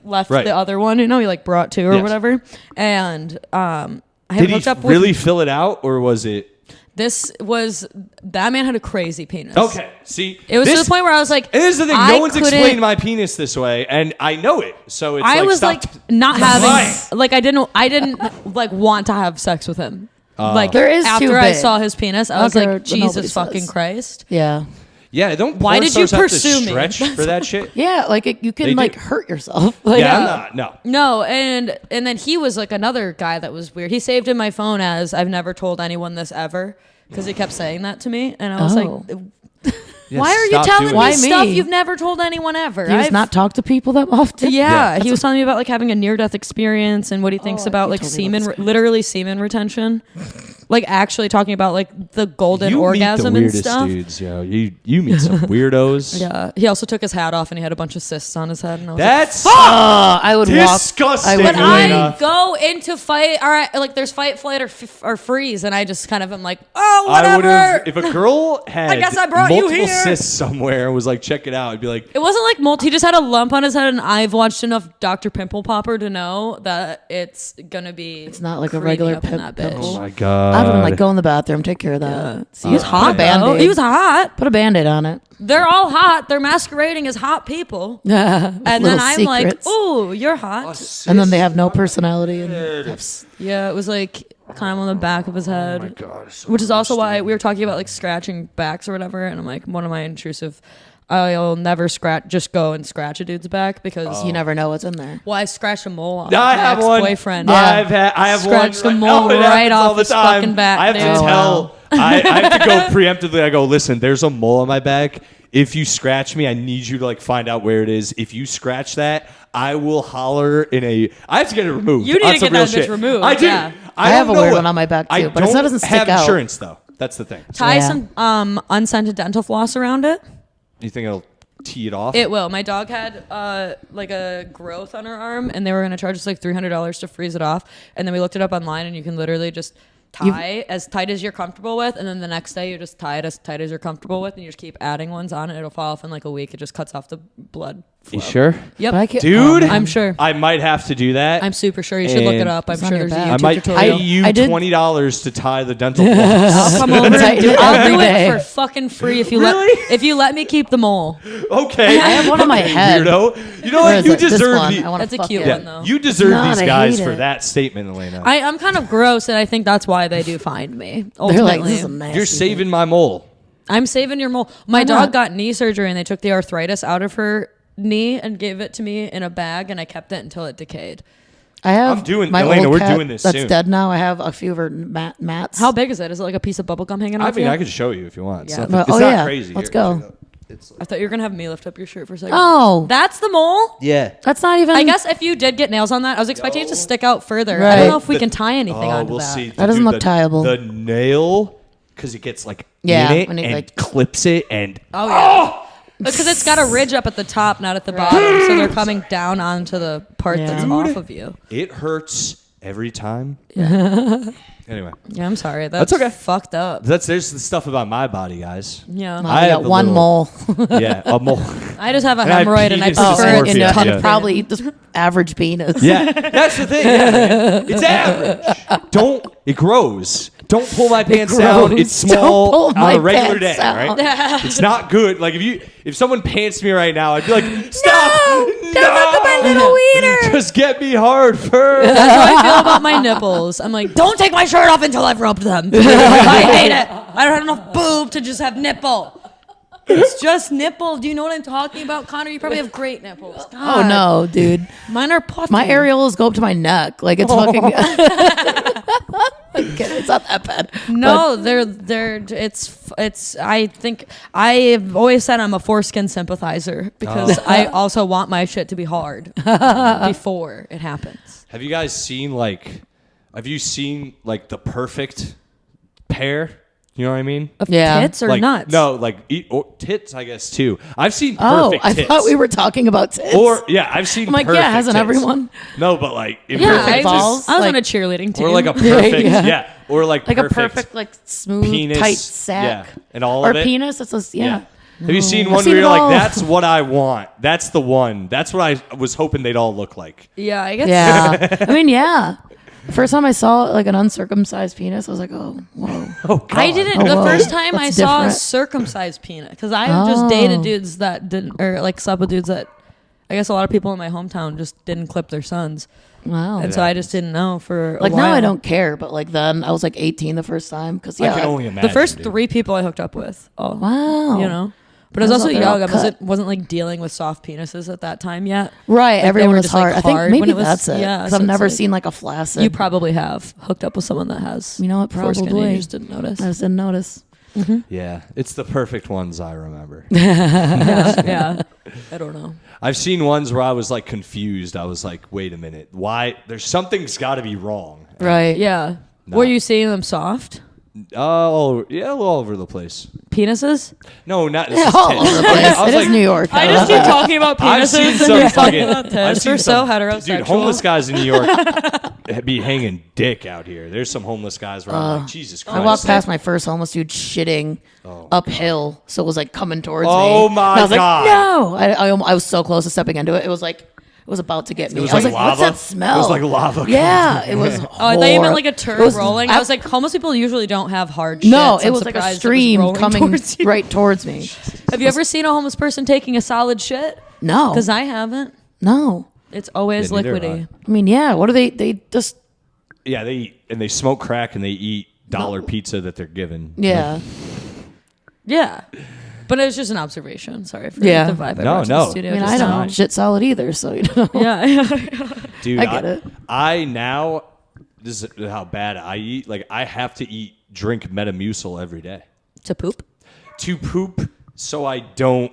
left Right. the other one. You know, he like brought two or Yes. whatever. And I Did had he hooked up really with. fill it out, or was it? That man had a crazy penis. Okay, see, It was to the point where I was like, And this is the thing. I No one's couldn't- explained my penis this way, and I know it. So it's I was stop- like not stop having lying. like I didn't like want to have sex with him. Like There is after too I big. saw his penis, I I was don't care like, what nobody Jesus fucking says. Christ. Yeah. Yeah, don't. Why porn did you stars have to pursue me? stretch for that shit? Yeah, like you They can like do. hurt yourself. Like, Yeah, I'm not. No. No, and then he was like another guy that was weird. He saved in my phone as I've never told anyone this ever because he kept saying that to me, and I was Oh. like, Yeah, why are you stop telling doing me Why it. me? stuff you've never told anyone ever? Do you just not talk to people that often? Yeah, Yeah. he was telling me about like having a near-death experience and what he thinks Oh, about he like told me semen, about this. literally semen retention, like actually talking about like the golden You orgasm meet the and weirdest stuff. dudes, yo. You meet some weirdos. Yeah, he also took his hat off and he had a bunch of cysts on his head, and I was That's I would disgusting. walk. But Alaina. I go into fight. All right, like there's fight, flight, or freeze, and I just kind of am like, oh, I would whatever. have, if a girl had guess I brought you multiple here. cysts somewhere and was like, check it out, I'd be like, It wasn't like multi. He just had a lump on his head, and I've watched enough Dr. Pimple Popper to know that it's gonna be. It's not like a creepy regular up in that bitch. pimple. oh my god. I would have been like, go in the bathroom, take care of that. He was hot. Put a Band-Aid. though. He was hot. Put a Band-Aid on it. They're all hot. They're masquerading as hot people, and then Little I'm like, secrets. ooh, you're hot. And then they have no personality. And have Yeah, it was like kind of on the back of his head. Oh my god. it's so Which is also gross, why dude. we were talking about like scratching backs or whatever, and I'm like, one of my intrusive, I'll never just go and scratch a dude's back because you never know what's in there. well, I scratched a mole on I my have one. ex-boyfriend. I have Scratched one. the mole it right happens off all the his time. fucking back, I have to dude. tell. I have to go preemptively. I go, listen, there's a mole on my back. If you scratch me, I need you to like find out where it is. If you scratch that, I will holler in a. I have to get it removed. You need on to some get real that bitch shit. removed, I do. yeah. I have don't a know weird what- one on my back, I too, but it don't doesn't stick have out. insurance though. That's the thing. Tie Yeah. some unscented dental floss around it. You think it'll tee it off? It will. My dog had like a growth on her arm, and they were gonna charge us like $300 to freeze it off. And then we looked it up online, and you can literally just tie as tight as you're comfortable with, and then the next day you just tie it as tight as you're comfortable with, and you just keep adding ones on it. It'll fall off in like a week. It just cuts off the blood flow. You sure? Yep. But I can't, Dude, man. I'm sure. I might have to do that. I'm super sure. You should look it And up. I'm It's on sure your there's a back. YouTube I might pay tutorial. you I did- $20 to tie the dental floss. I'll come over and do, Every I'll do day. it for fucking free if you Really? let me keep the mole. Okay. I have one on my head. Weirdo. You know Where what? is You it? This deserve one. the. I wanna That's a fuck cute it. one, though. You deserve Not, these I guys hate for it. that statement, Alaina. I'm kind of gross, and I think that's why they do find me. They're Ultimately. like, this is a nasty You're saving my mole. I'm saving your mole. My Why dog not? got knee surgery, and they took the arthritis out of her knee and gave it to me in a bag, and I kept it until it decayed. I have I'm doing- my Alaina, old we're cat doing this that's soon. dead now. I have a few of her mats. How big is it? Is it like a piece of bubble gum hanging off I mean, you? I could show you if you want. It's Yeah. not, Well, it's oh, not yeah. crazy. Let's Here, go. check it out. I thought you were gonna have me lift up your shirt for a second. Oh, That's the mole? Yeah. that's not even. I guess if you did get nails on that, I was expecting it to stick out further. I Right. don't know if we can tie anything Oh, onto we'll that. see. That doesn't look tieable. The nail, because it gets like Yeah, in it when it, and like- clips it and Oh yeah. Because it's got a ridge up at the top, not at the bottom, so they're coming down onto the part Yeah. that's Dude. off of you. it hurts every time. Anyway, Yeah, I'm sorry. That's okay. fucked up. there's the stuff about my body, guys. Yeah. I have got the one little- mole. Yeah, a mole. I just have a And I have hemorrhoid and I penis prefer dysmorphia, it and to yeah. cut and probably just average penis. Yeah, that's the thing. Yeah, man. It's average. It grows. Don't pull my pants Gross. down. It's Don't small pull on my a regular day, pants down. right? It's not good. Like if someone pants me right now, I'd be like, stop! Don't look at my little wiener. Just get me hard first. That's how I feel about my nipples. I'm like, don't take my shirt off until I've rubbed them. I hate it. I don't have enough boob to just have nipple. It's just nipple. Do you know what I'm talking about, Connor? You probably have great nipples. God. Oh no, dude. Mine are puffy. My areolas go up to my neck. Like it's fucking. It's not that bad. No, they're. It's. I think I've always said I'm a foreskin sympathizer because I also want my shit to be hard before it happens. Have you guys seen the perfect pair? You know what I mean? Of Yeah. tits or Like, nuts? No, tits, I guess, too. I've seen Oh, perfect I tits. thought we were talking about tits. I've seen I'm like, perfect yeah, hasn't tits. everyone? No, but like Yeah, imperfect I tits. balls. was on Like- a cheerleading team. Or like a perfect, Yeah. Or like Like perfect, a perfect, like smooth, penis. tight sack. Yeah. And all or of it. penis. It's a, yeah. Have you seen I've one seen where you're it like, all. that's what I want. That's the one. That's what I was hoping they'd all look like. yeah, I guess. Yeah. I mean, yeah. The first time I saw like an uncircumcised penis, I was like, oh, whoa. Oh, God. I didn't. Oh, the whoa. first time I That's saw a different. circumcised penis, because I just dated dudes that didn't, or like slept with dudes that, I guess a lot of people in my hometown just didn't clip their sons, Wow. and so I just didn't know for Like a while. now I don't care, but like then I was like 18 the first time. Cause I yeah. can only imagine. The first dude. 3 people I hooked up with. Oh, Wow. you know. But I was I also thought they were all young. I cut. wasn't like dealing with soft penises at that time yet. Right. Like, they Everyone were was just, like, hard. I think hard maybe when it was- that's it. yeah, Because so I've it's never like- seen like a flaccid. You probably have hooked up with someone that has. You know what? foreskin and Probably. you just didn't notice. I just didn't notice. Yeah. It's the perfect ones I remember. Yeah. I don't know. I've seen ones where I was like confused. I was like, wait a minute. Why? Something's got to be wrong. Right. Yeah. No. Were you seeing them soft? Oh, yeah, all over the place. Penises? No, not this is All tits. over the place. I was It is like, New York. I just keep talking about I've penises seen and some you're fucking. talking about I've tits. seen We're so some, heterosexual. dude. Homeless guys in New York be hanging dick out here. There's some homeless guys where I'm like, Jesus Christ. I walked past my first homeless dude shitting uphill, so it was like coming towards me. Oh, my And I was God. like, no! I was so close to stepping into it. It was like it was about to get me. was I was like like, what's lava? that smell? It was like lava Yeah, it was. Oh, I thought you meant like a It turd was- rolling. I was like, homeless people usually don't have hard shit. no, so it I'm was like a surprised it was stream rolling coming towards you. right towards me. Have you ever seen a homeless person taking a solid shit? No, Because I haven't. no. It's always Yeah, neither have liquidy. I mean, yeah. What are they? They just Yeah, they eat and they smoke crack and they eat dollar pizza that they're given. yeah. Yeah. But it was just an observation. Sorry for Yeah. the vibe. I No, brought to no. the studio I mean, just I now. don't shit solid either, so you know. Yeah. Dude, I get it. I now, this is how bad I eat. Like, I have to drink Metamucil every day To poop? to poop so I don't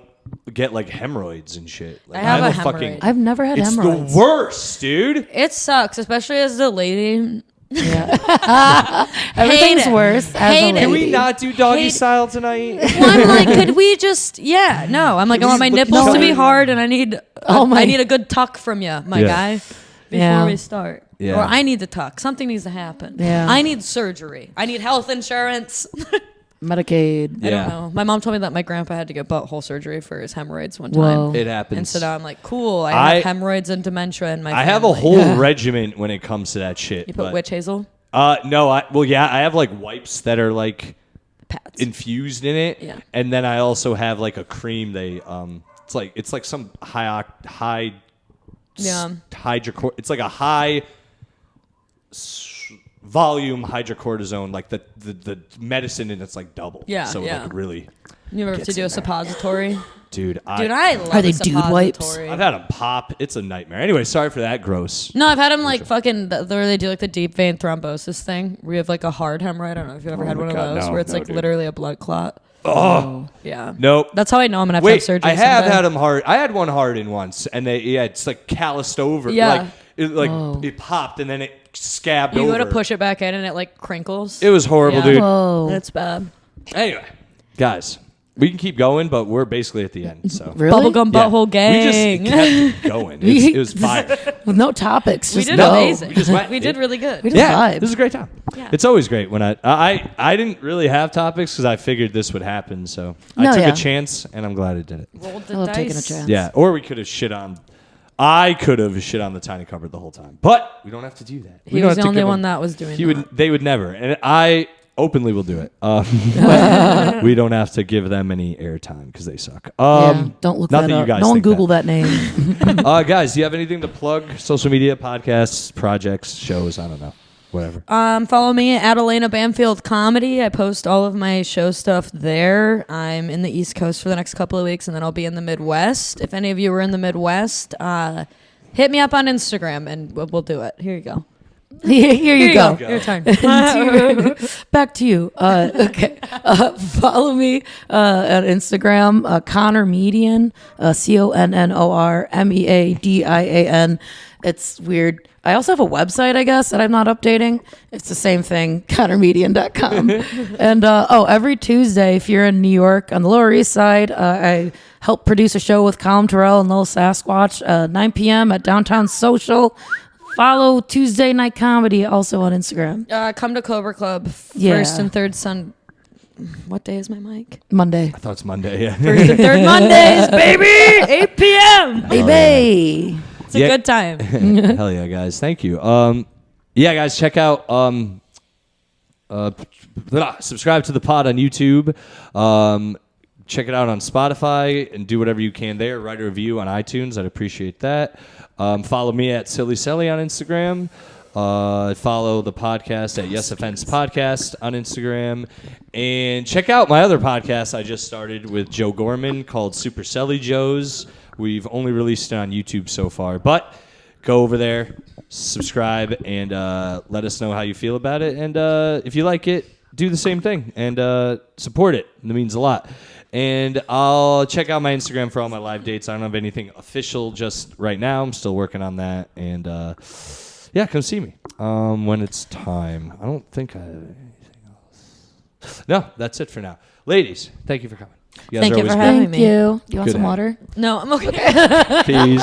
get like hemorrhoids and shit. Like, I have a hemorrhoid. I've never had It's hemorrhoids. the worst, dude. It sucks, especially as a lady. Everything's Hate it. worse. As Hate a it. lady. Can we not do doggy Hate- style tonight? Well, I'm like, could we just? Yeah, no. I'm like, I want my look at nipples to each be other? hard, and I need, I need a good tuck from you, my Yeah. guy, before Yeah. we start. Yeah. Or I need to tuck. Something needs to happen. Yeah. I need surgery. I need health insurance. Medicaid. I don't know. My mom told me that my grandpa had to get butthole surgery for his hemorrhoids one time. Whoa. It happens. And so now I'm like, cool. I I- have hemorrhoids and dementia in my I family. have a whole regiment when it comes to that shit. You put witch hazel? No, I have like wipes that are like Pats. infused in it. Yeah. And then I also have like a cream it's like some Yeah. it's like a high volume hydrocortisone, like the medicine, and it's like double. Yeah, So yeah. like really, You ever have to Gets do in a there. suppository? dude. Dude, I love Are they a dude wipes? suppository. I've had them pop. It's a nightmare. Anyway, sorry for that. Gross. No, I've had them like fucking where they do like the deep vein thrombosis thing, where you have like a hard hemorrhoid. I don't know if you've ever had my one of God, those, no, where it's no, like dude. literally a blood clot. Oh Yeah. nope. That's how I know I'm gonna have to have Wait, surgery. I have someday. had them hard. I had one hard in once, and it's like calloused over. Yeah. It popped and then it scabbed You over. go to push it back in and it like crinkles. It was horrible, Yeah. dude. Whoa. That's bad. Anyway, guys, we can keep going, but we're basically at the end. So Really? Bubblegum Yeah. butthole gang. We just kept going. It was fire. With no topics. We Just did go. amazing. we just went. We did really good. We just Yeah, vibe. this is a great time. Yeah. It's always great when I didn't really have topics because I figured this would happen. So I No, took yeah. a chance, and I'm glad I did it. Rolled I the love dice. taking a chance. Yeah, or we could have shit on. I could have shit on the tiny cupboard the whole time, but we don't have to do that. He was the only one that was doing He that. would. They would never. And I openly will do it. But we don't have to give them any airtime because they suck. Don't look not that that you up. guys No one think Google that name. Guys, do you have anything to plug? Social media, podcasts, projects, shows? I don't know. Whatever. Follow me at Alaina Bamfield Comedy. I post all of my show stuff there. I'm in the East Coast for the next couple of weeks, and then I'll be in the Midwest. If any of you are in the Midwest, hit me up on Instagram, and we'll do it. Here you go. Here you go. Your turn. Back to you. Okay. Follow me at Instagram, Connor Median, ConnorMeadian. It's weird. I also have a website, I guess, that I'm not updating. It's the same thing, connormedian.com. And every Tuesday, if you're in New York on the Lower East Side, I help produce a show with Colin Terrell and Lil Sasquatch, 9 p.m. at Downtown Social. Follow Tuesday Night Comedy also on Instagram. Come to Cobra Club, Yeah. first and third What day is my mic? Monday. I thought it's Monday. Yeah. First and third Mondays, baby! 8 p.m. Baby. It's a good time. Hell yeah, guys. Thank you. Yeah, guys, check out subscribe to the pod on YouTube. Check it out on Spotify and do whatever you can there. Write a review on iTunes. I'd appreciate that. Follow me at Silly Sally on Instagram. Follow the podcast at Yes Offense Podcast on Instagram. And check out my other podcast I just started with Joe Gorman called Super Selly Joe's. We've only released it on YouTube so far. But go over there, subscribe, and let us know how you feel about it. And if you like it, do the same thing and support it. It means a lot. And I'll check out my Instagram for all my live dates. I don't have anything official just right now. I'm still working on that. And yeah, come see me when it's time. I don't think I have anything else. No, that's it for now. Ladies, thank you for coming. You guys Thank are you for always having great. me. Thank you. You want Good some night. water? No, I'm okay. Peace.